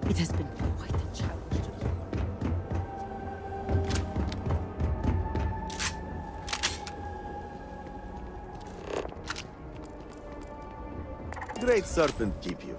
It has been quite a challenge. Great serpent keep you.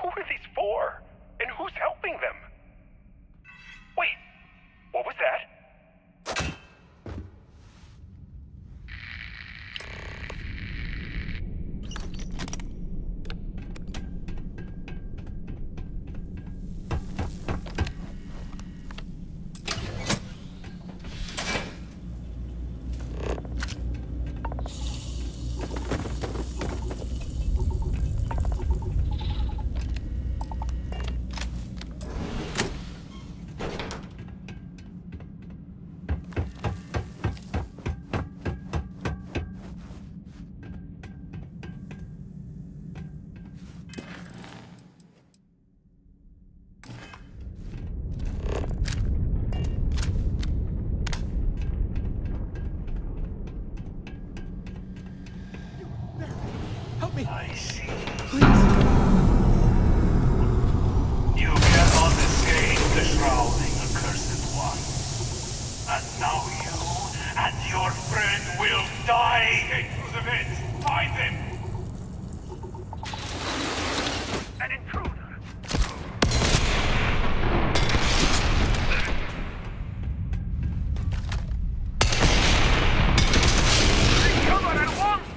Who are these for? And who's helping them? Wait, what was that? Help me! I see. Please! You cannot escape the shrouding, accursed one. And now you and your friend will die! Take through the vent! Find them! An intruder! Come on, at once!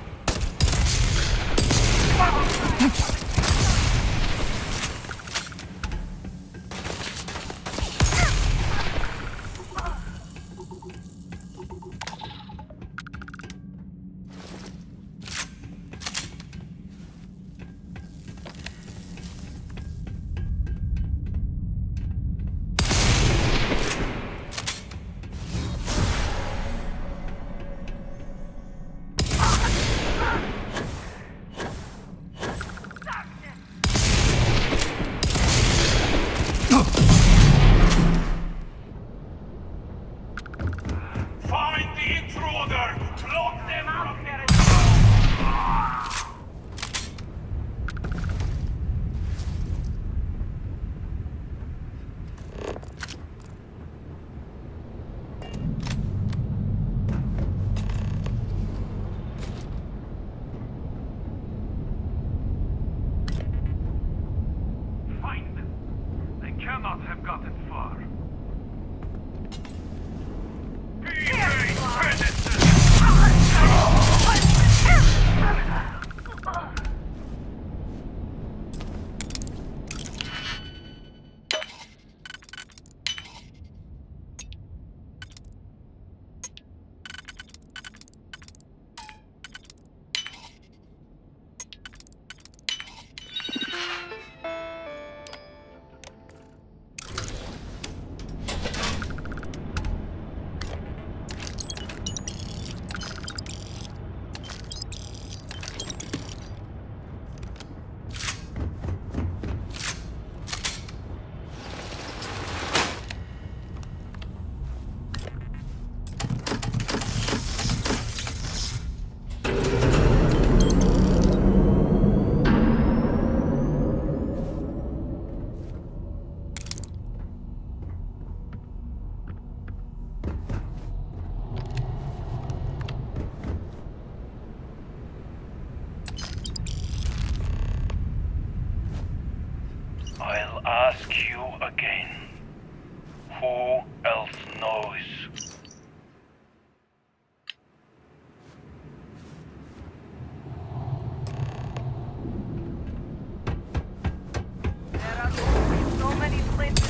Find the intruder! Block them from their... Find them. They cannot have gotten far. I'll ask you again. Who else knows? There are so many places.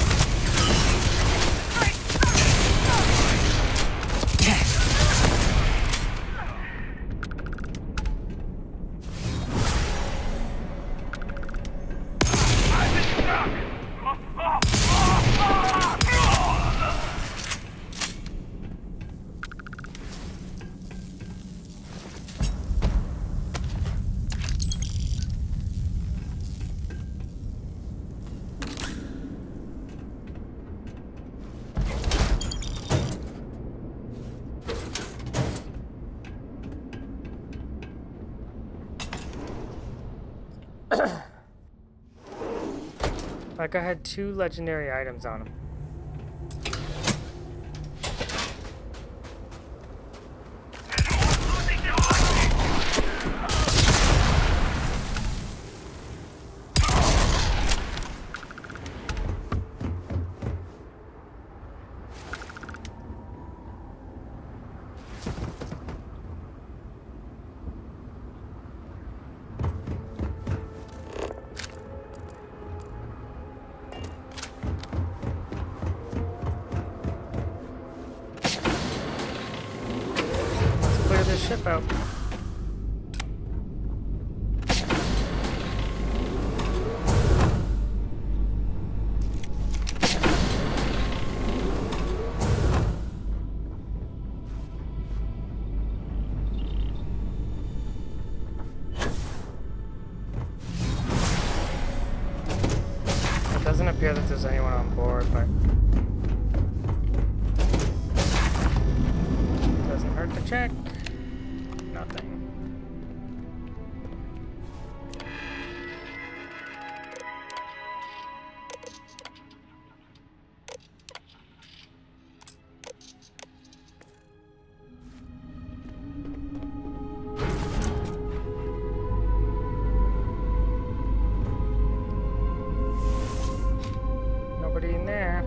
Like I had 2 legendary items on him. ship out. It doesn't appear that there's anyone on board, but doesn't hurt to check. Nothing. Nobody in there.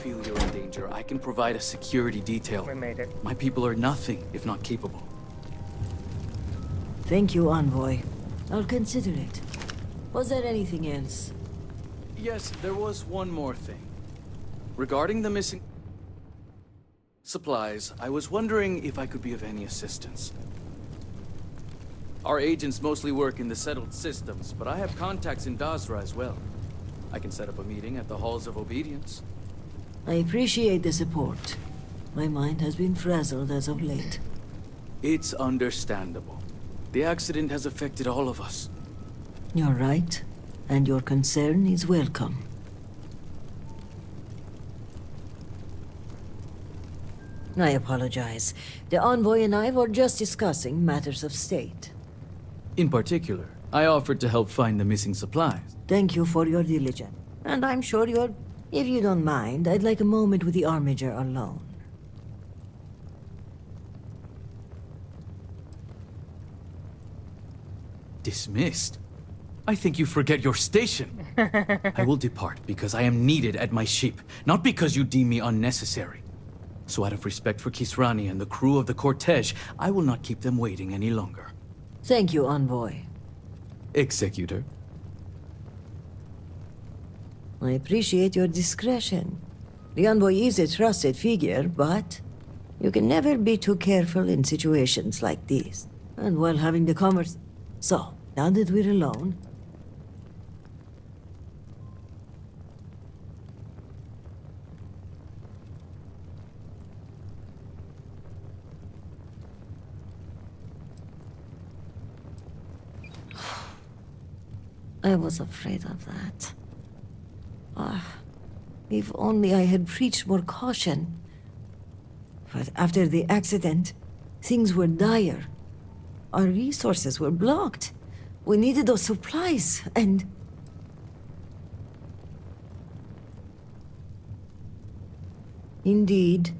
Feel you're in danger, I can provide a security detail. We made it. My people are nothing if not capable. Thank you, Envoy. I'll consider it. Was there anything else? Yes, there was one more thing. Regarding the missing supplies, I was wondering if I could be of any assistance. Our agents mostly work in the settled systems, but I have contacts in Dazra as well. I can set up a meeting at the Halls of Obedience. I appreciate the support. My mind has been frazzled as of late. It's understandable. The accident has affected all of us. You're right, and your concern is welcome. I apologize. The Envoy and I were just discussing matters of state. In particular, I offered to help find the missing supplies. Thank you for your diligence. And I'm sure you're... If you don't mind, I'd like a moment with the Armiger alone. Dismissed? I think you forget your station. I will depart because I am needed at my ship, not because you deem me unnecessary. So out of respect for Kisrani and the crew of the cortege, I will not keep them waiting any longer. Thank you, Envoy. Executor. I appreciate your discretion. The Envoy is a trusted figure, but you can never be too careful in situations like this. And while having the convers... So, now that we're alone... I was afraid of that. If only I had preached more caution. But after the accident, things were dire. Our resources were blocked. We needed those supplies, and... Indeed.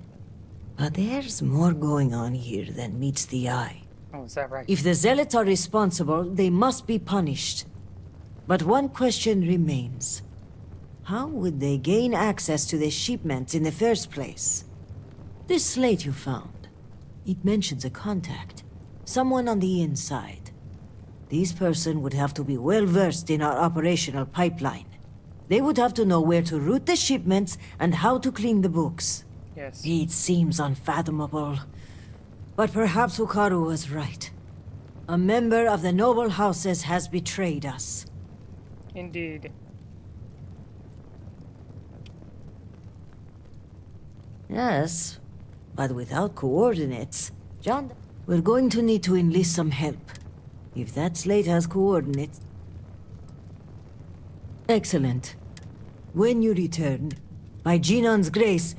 But there's more going on here than meets the eye. Oh, is that right? If the Zealots are responsible, they must be punished. But one question remains. How would they gain access to the shipments in the first place? This slate you found, it mentions a contact. Someone on the inside. This person would have to be well versed in our operational pipeline. They would have to know where to route the shipments and how to clean the books. Yes. It seems unfathomable. But perhaps Hukaru was right. A member of the noble houses has betrayed us. Indeed. Yes, but without coordinates. John, we're going to need to enlist some help. If that slate has coordinates... Excellent. When you return, by Genon's grace...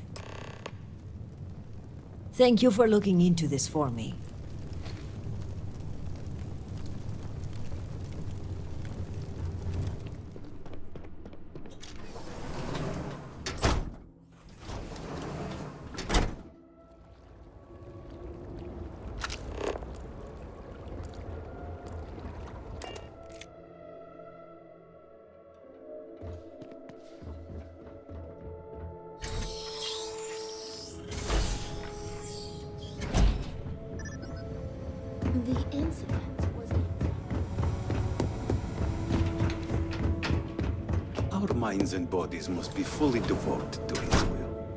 Thank you for looking into this for me. The incident was... Our minds and bodies must be fully devoted to his will.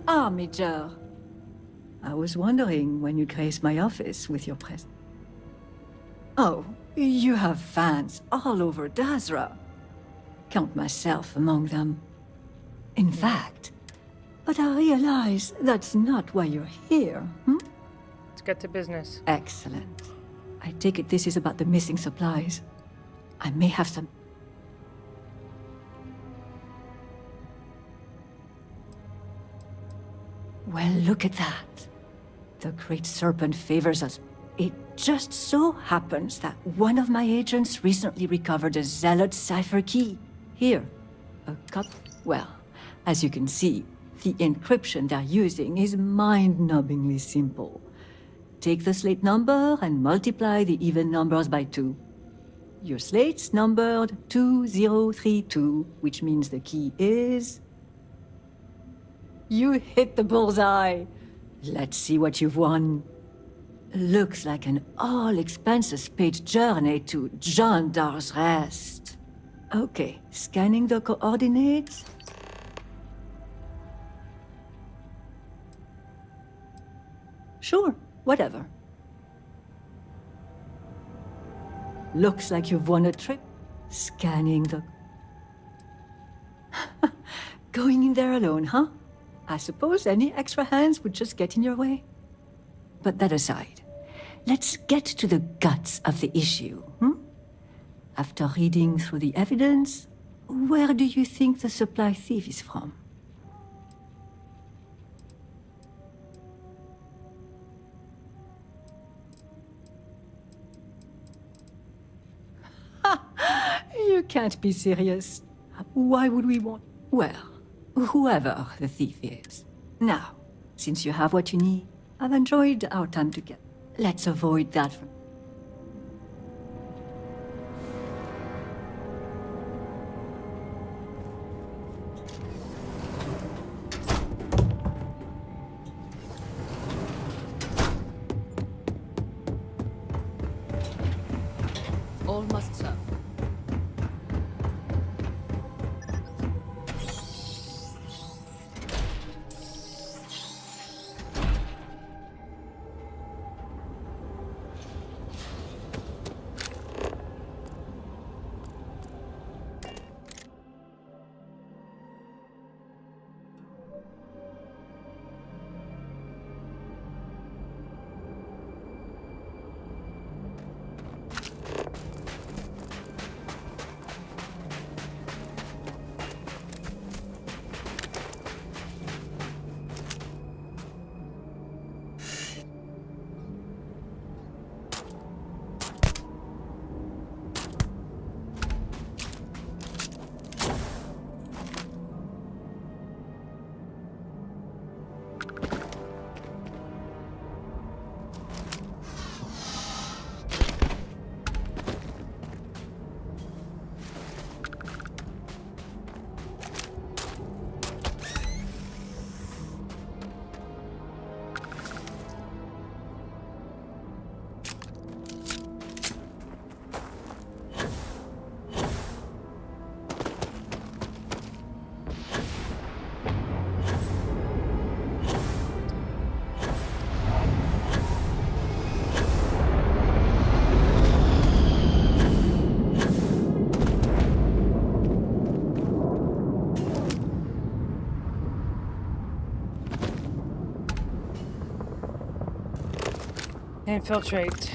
Ah, Major. I was wondering when you'd grace my office with your presence. Oh, you have fans all over Dazra. Count myself among them. In fact, but I realize that's not why you're here, Let's get to business. Excellent. I take it this is about the missing supplies. I may have some... Well, look at that. The Great Serpent favors us. It just so happens that one of my agents recently recovered a Zealot cipher key. Here, a cup. Well, as you can see, the encryption they're using is mind-numbingly simple. Take the slate number and multiply the even numbers by 2. Your slate's numbered 2032, which means the key is... You hit the bullseye. Let's see what you've won. Looks like an all-expenses-paid journey to John Dar's Rest. Okay, scanning the coordinates. Sure, whatever. Looks like you've won a trip. Scanning the... Going in there alone, huh? I suppose any extra hands would just get in your way. But that aside, let's get to the guts of the issue, After reading through the evidence, where do you think the supply thief is from? You can't be serious. Why would we want... Well, whoever the thief is. Now, since you have what you need, I've enjoyed our time together. Let's avoid that for... All must serve. Infiltrate.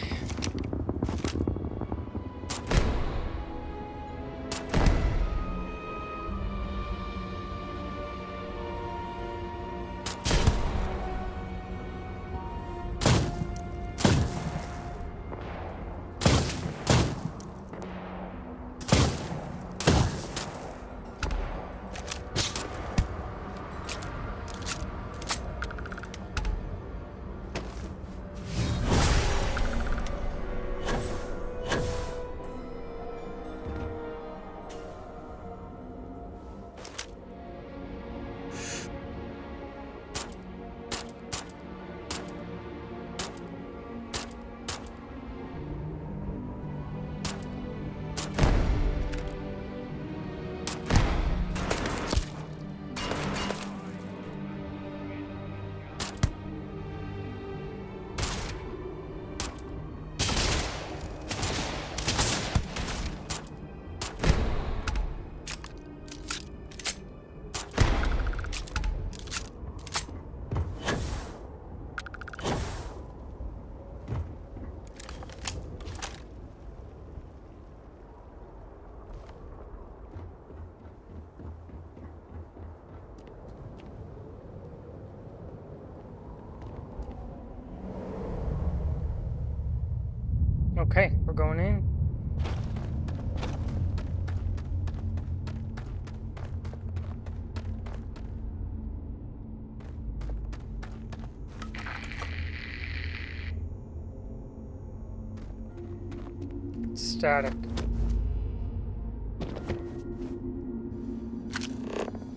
Okay, we're going in. Static.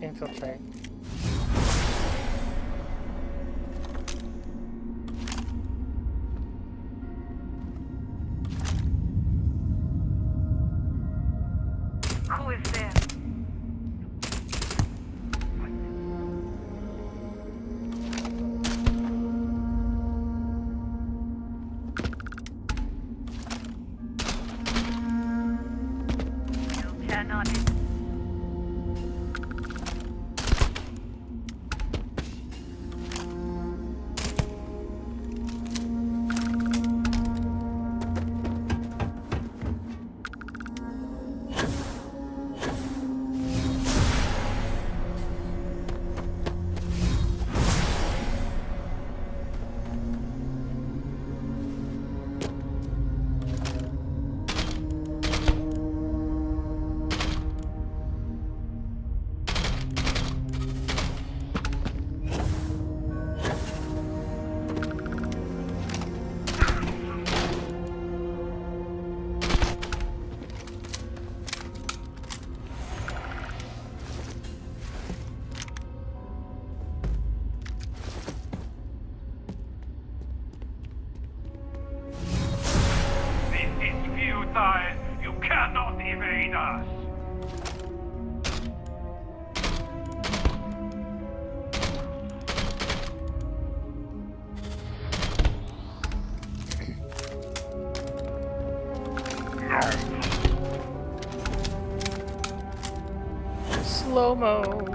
Infiltrate. Who is there? You cannot. You cannot evade us! Slow-mo.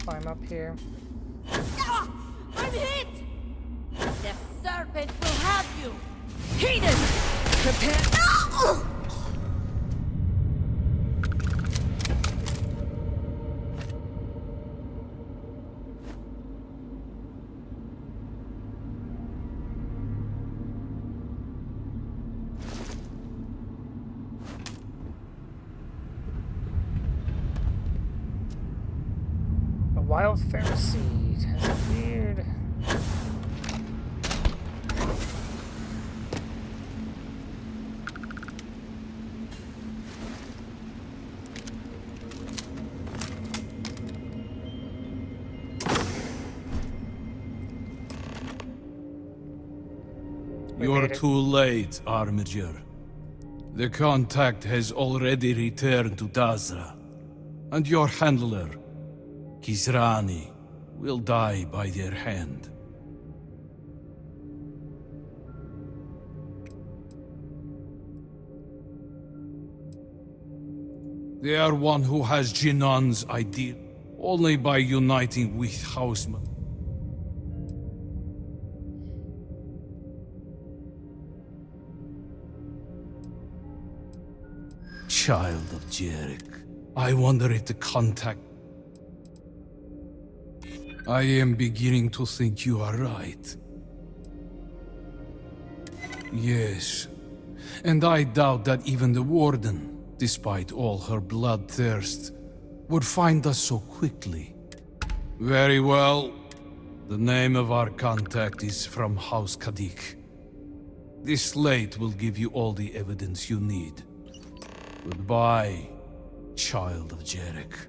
Climb up here. Heathen! Prepare. No! A wildfire seed has appeared. You're too late, Armiger. The contact has already returned to Dazra, and your handler, Kisrani, will die by their hand. They are one who has Jinan's ideal, only by uniting with Houseman. Child of Jarek, I wonder if the contact... I am beginning to think you are right. Yes, and I doubt that even the Warden, despite all her bloodthirst, would find us so quickly. Very well. The name of our contact is from House Kadik. This slate will give you all the evidence you need. Goodbye, child of Jarek.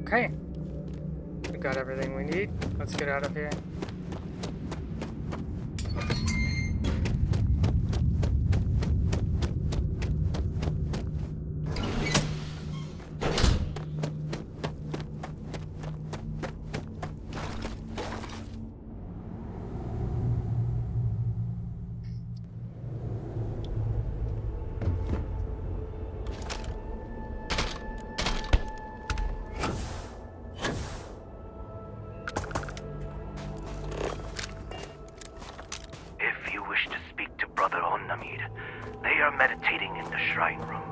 Okay. We got everything we need. Let's get out of here. They are meditating in the shrine room.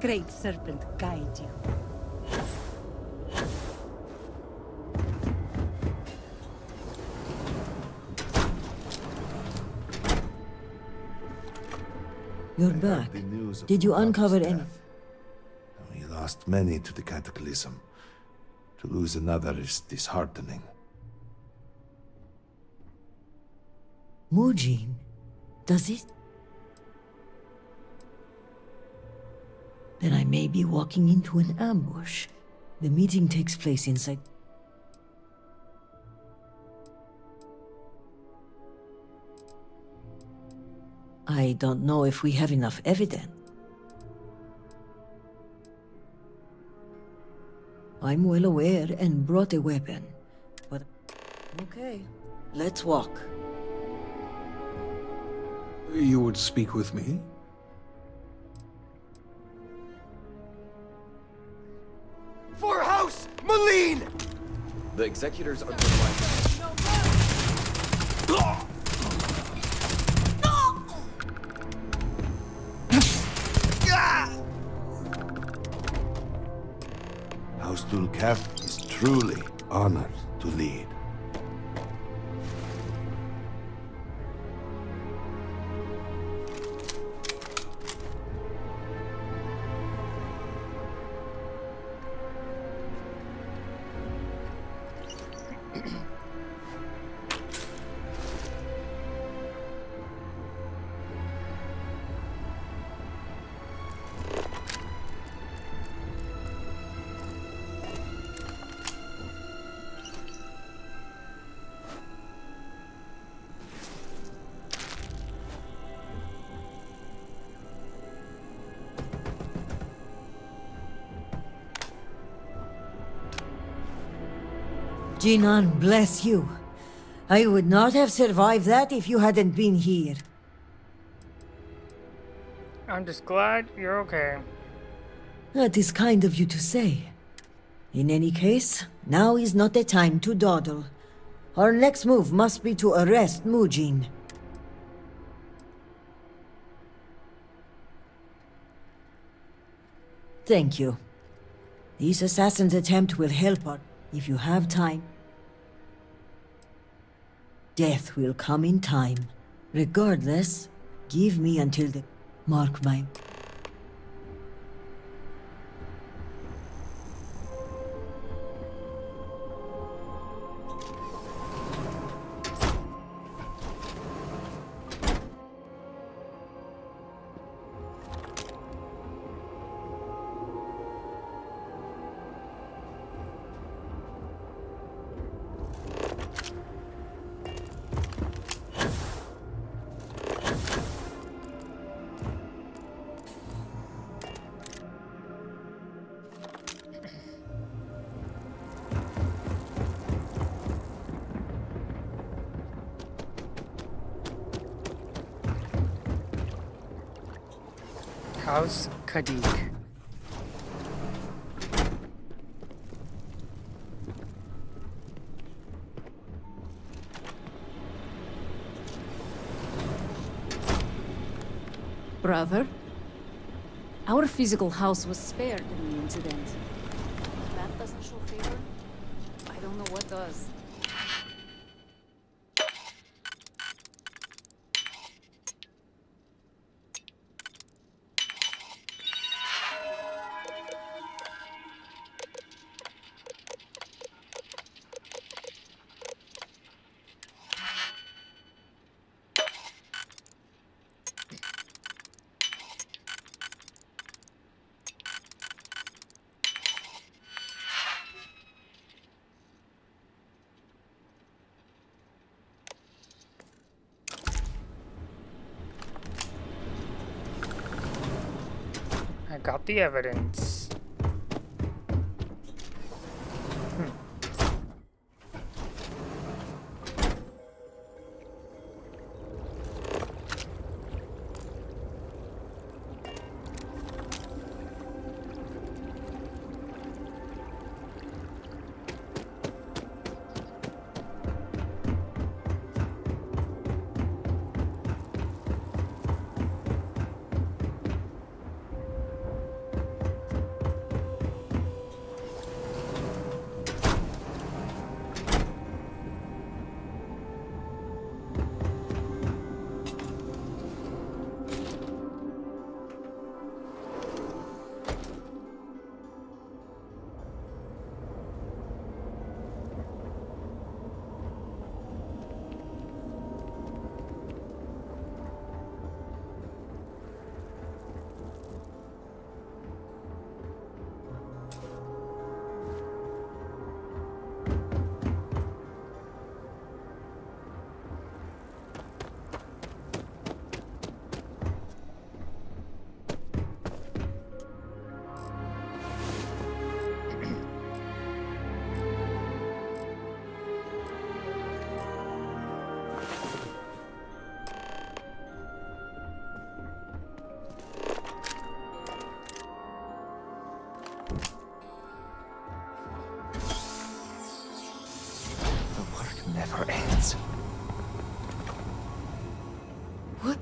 Great Serpent guide you. You're back. Did you uncover any? We lost many to the Cataclysm. To lose another is disheartening. Mujin, does it? Then I may be walking into an ambush. The meeting takes place inside. I don't know if we have enough evidence. I'm well aware and brought a weapon. But okay, let's walk. You would speak with me? For House Malene! The executors are providing. House Dulcaf is truly honored to lead. Jinan, bless you. I would not have survived that if you hadn't been here. I'm just glad you're okay. That is kind of you to say. In any case, now is not the time to dawdle. Our next move must be to arrest Mujin. Thank you. This assassin's attempt will help us if you have time. Death will come in time. Regardless, give me until the... Mark my... House Kadik. Brother, our physical house was spared in the incident. If that doesn't show favor, I don't know what does. I got the evidence.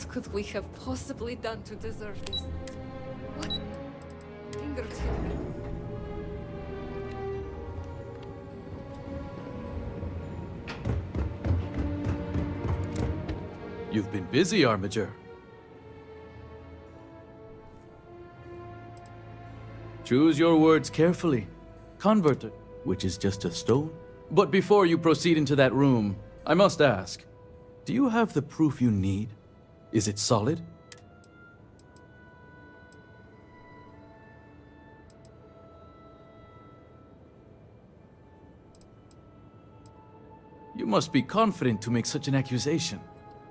could we have possibly done to deserve this? What angered him? You've been busy, Armiger. Choose your words carefully. Converter, which is just a stone. But before you proceed into that room, I must ask, do you have the proof you need? Is it solid? You must be confident to make such an accusation.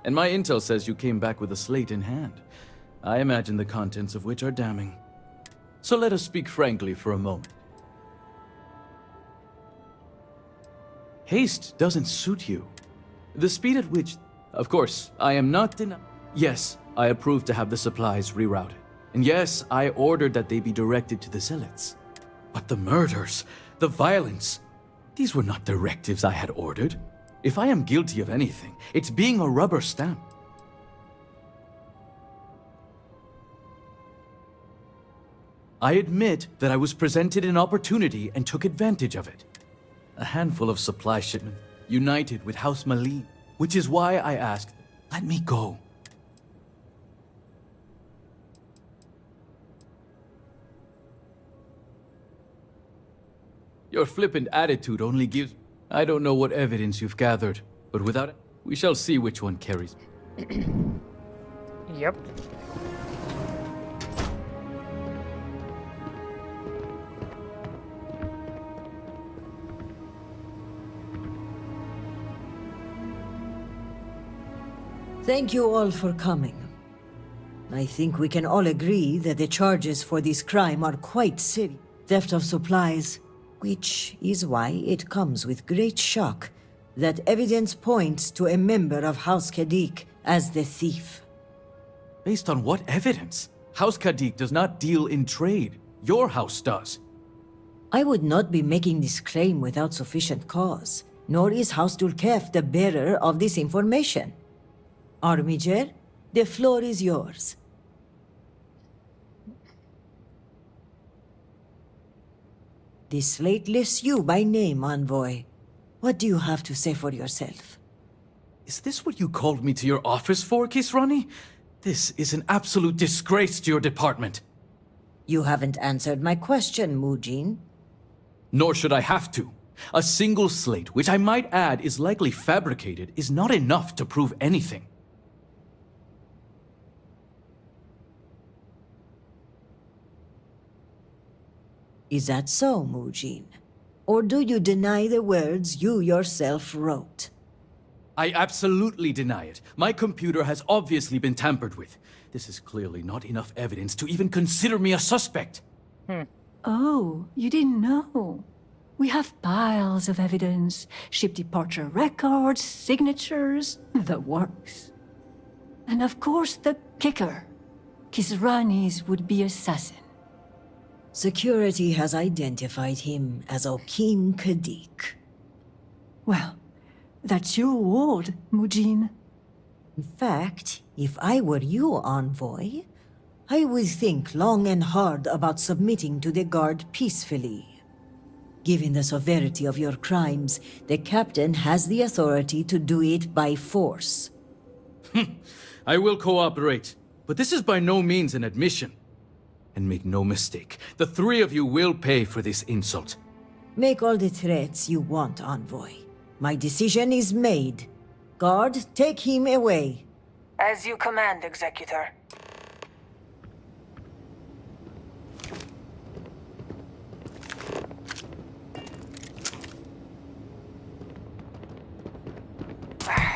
And my intel says you came back with a slate in hand. I imagine the contents of which are damning. So let us speak frankly for a moment. Haste doesn't suit you. The speed at which... Of course, I am not denying... Yes, I approve to have the supplies rerouted. And yes, I ordered that they be directed to the zealots. But the murders, the violence... These were not directives I had ordered. If I am guilty of anything, it's being a rubber stamp. I admit that I was presented an opportunity and took advantage of it. A handful of supply shipments united with House Malin, which is why I asked, let me go. Your flippant attitude only gives... I don't know what evidence you've gathered, but without it, we shall see which one carries. Yep. Thank you all for coming. I think we can all agree that the charges for this crime are quite serious. Theft of supplies, which is why it comes with great shock that evidence points to a member of House Kadik as the thief. Based on what evidence? House Kadik does not deal in trade. Your house does. I would not be making this claim without sufficient cause, nor is House Dulkef the bearer of this information. Armiger, the floor is yours. This slate lists you by name, Envoy. What do you have to say for yourself? Is this what you called me to your office for, Kisrani? This is an absolute disgrace to your department. You haven't answered my question, Mujin. Nor should I have to. A single slate, which I might add is likely fabricated, is not enough to prove anything. Is that so, Mujin? Or do you deny the words you yourself wrote? I absolutely deny it. My computer has obviously been tampered with. This is clearly not enough evidence to even consider me a suspect. Oh, you didn't know. We have piles of evidence, ship departure records, signatures, the works. And of course the kicker. Kisrani's would-be assassin. Security has identified him as Okim Kadik. Well, that's your ward, Mujin. In fact, if I were you, Envoy, I would think long and hard about submitting to the Guard peacefully. Given the severity of your crimes, the Captain has the authority to do it by force. I will cooperate, but this is by no means an admission. And make no mistake, the three of you will pay for this insult. Make all the threats you want, Envoy. My decision is made. Guard, take him away. As you command, Executor.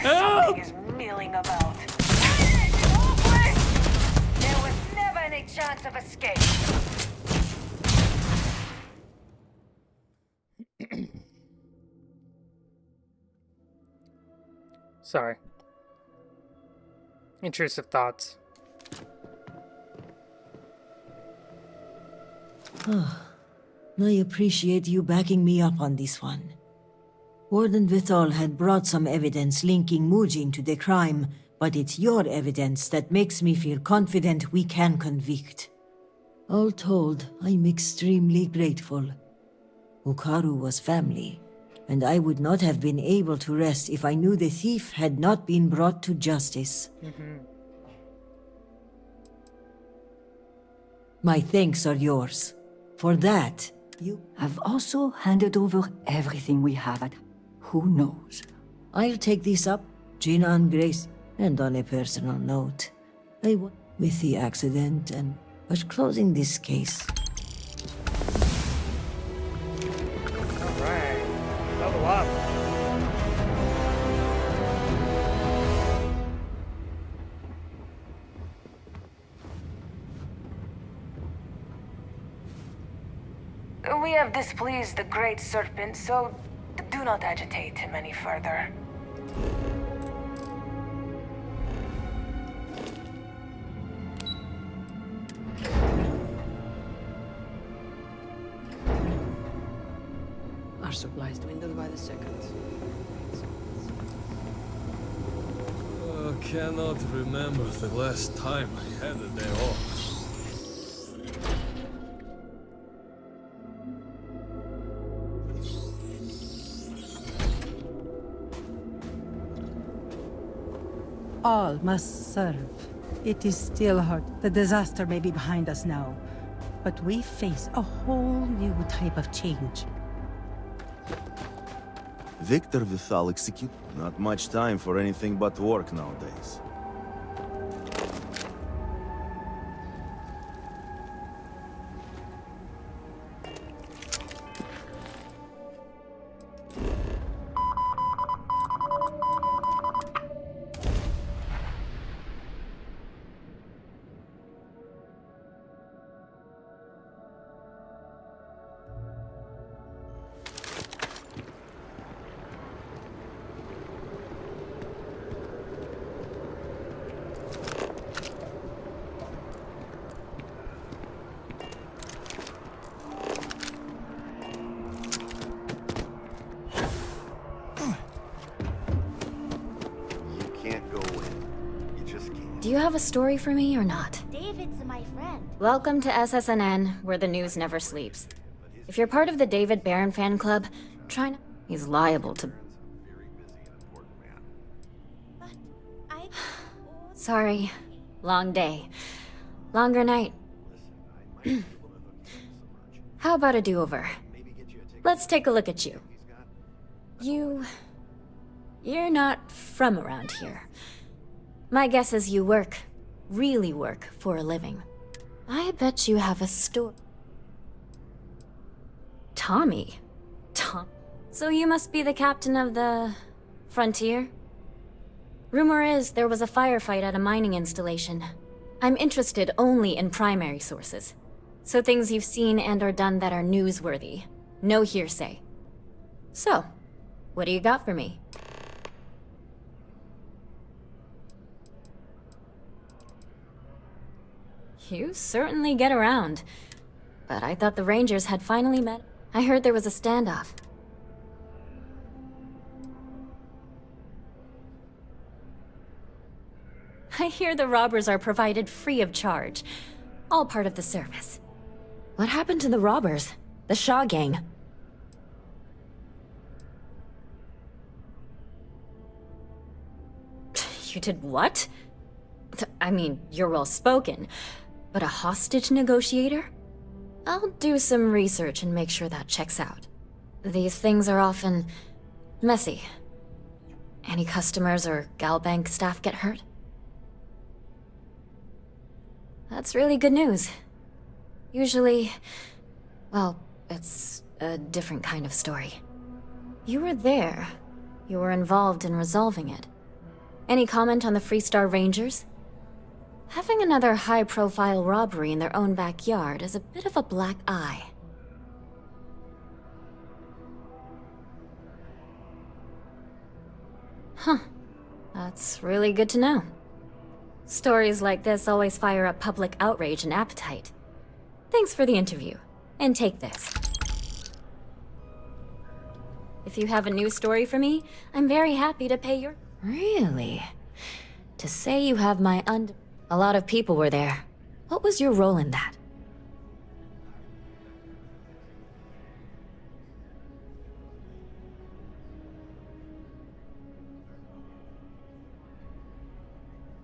Something is milling about. There was never any chance of escape. Sorry. Intrusive thoughts. I appreciate you backing me up on this one. Warden Vithal had brought some evidence linking Mujin to the crime, But it's your evidence that makes me feel confident we can convict. All told, I'm extremely grateful. Ukaru was family, and I would not have been able to rest if I knew the thief had not been brought to justice. My thanks are yours. For that, you I've also handed over everything we have at... Who knows? I'll take this up, Gina and Grace, and on a personal note, with the accident and... But closing this case... Alright. Level up. We have displeased the Great Serpent, so do not agitate him any further. Our supplies dwindle by the second. Cannot remember the last time I had a day off. All must serve. It is still hard. The disaster may be behind us now, but we face a whole new type of change. Victor Vithal execute. Not much time for anything but work nowadays. Do you have a story for me or not? David's my friend. Welcome to SSNN, where the news never sleeps. If you're part of the David Barron fan club, try not... He's liable to... Sorry. Long day. Longer night. How about a do-over? Let's take a look at you. You're not from around here. My guess is you work, really work, for a living. I bet you have a story. Tommy? Tom? So you must be the captain of the... Frontier? Rumor is there was a firefight at a mining installation. I'm interested only in primary sources. So things you've seen and or done that are newsworthy. No hearsay. So, what do you got for me? You certainly get around. But I thought the Rangers had finally met. I heard there was a standoff. I hear the robbers are provided free of charge. All part of the service. What happened to the robbers? The Shaw gang? You did what? I mean, you're well spoken. But a hostage negotiator? I'll do some research and make sure that checks out. These things are often... messy. Any customers or Galbank staff get hurt? That's really good news. Usually... well, it's a different kind of story. You were there. You were involved in resolving it. Any comment on the Freestar Rangers? Having another high-profile robbery in their own backyard is a bit of a black eye. Huh. That's really good to know. Stories like this always fire up public outrage and appetite. Thanks for the interview. And take this. If you have a new story for me, I'm very happy to pay your... Really? To say you have my A lot of people were there. What was your role in that?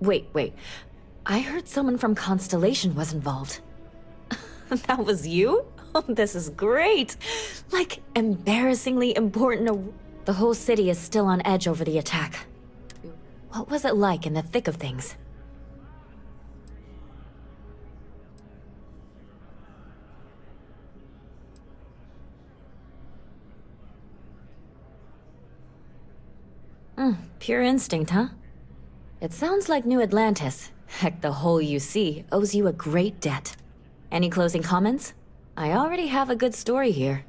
Wait. I heard someone from Constellation was involved. That was you? Oh, this is great! Like, embarrassingly important. The whole city is still on edge over the attack. What was it like in the thick of things? Pure instinct, huh? It sounds like New Atlantis. Heck, the whole UC owes you a great debt. Any closing comments? I already have a good story here.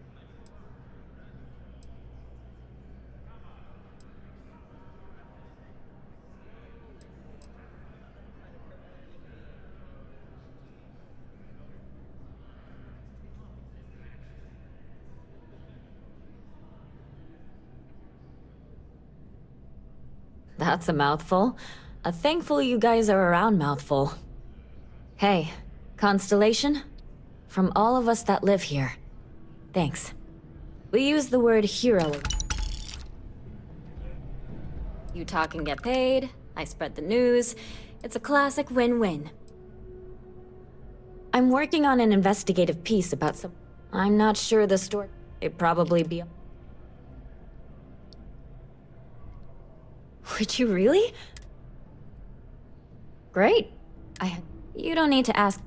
That's a mouthful. A thankful you guys are around mouthful. Hey, Constellation? From all of us that live here, thanks. We use the word hero. You talk and get paid, I spread the news. It's a classic win-win. I'm working on an investigative piece about some... I'm not sure the story... It'd probably be... Would you really? Great. You don't need to ask...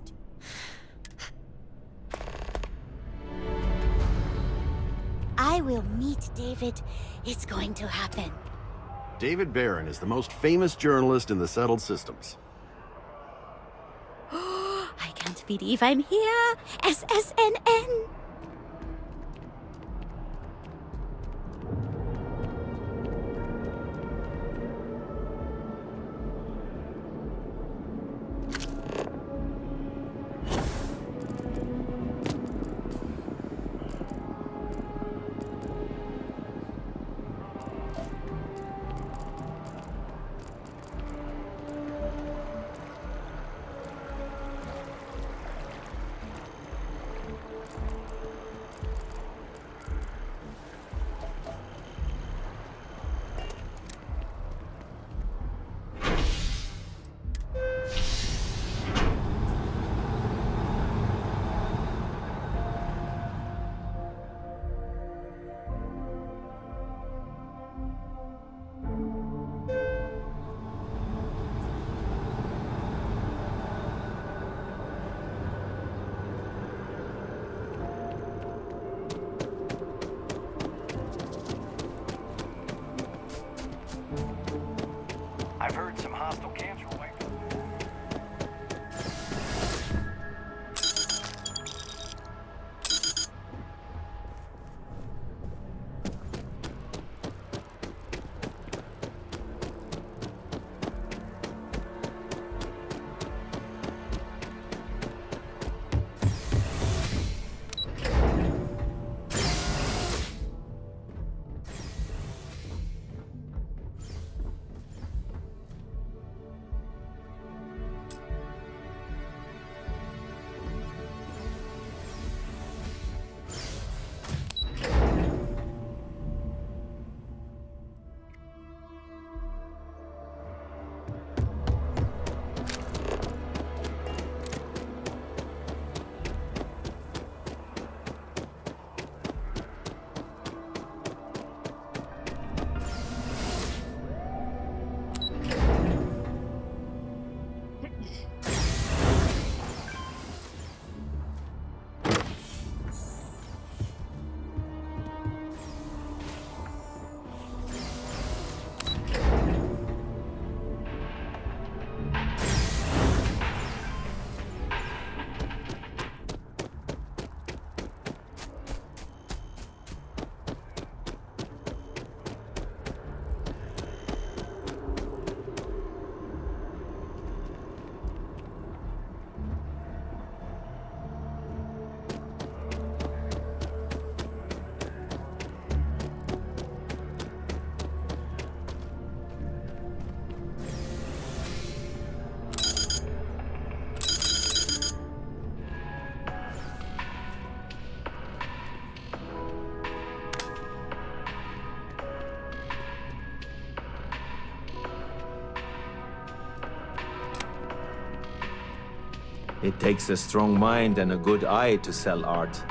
I will meet David. It's going to happen. David Barron is the most famous journalist in the settled systems. I can't believe I'm here. SSNN. It takes a strong mind and a good eye to sell art.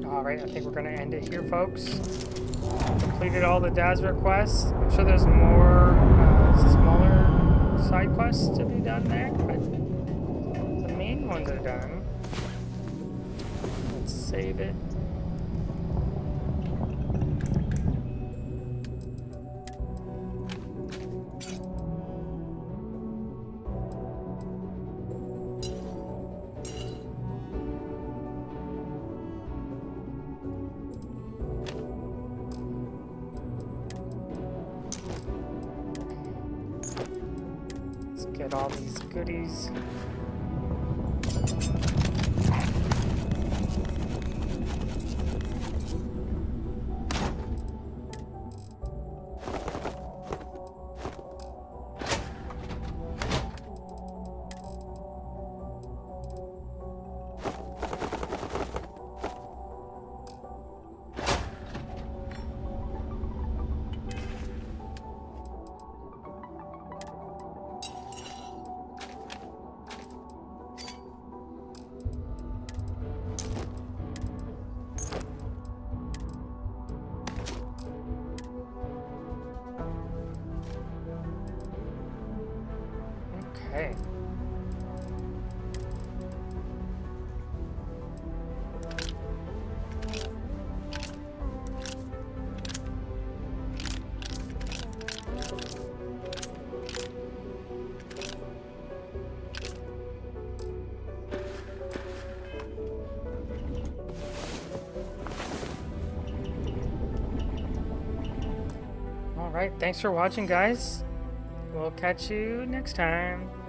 Alright, I think we're gonna end it here, folks. Completed all the Dazra quests. I'm sure there's more smaller side quests to be done there, but the main ones are done. Let's save it. Get all these goodies. Okay. All right, thanks for watching, guys. We'll catch you next time.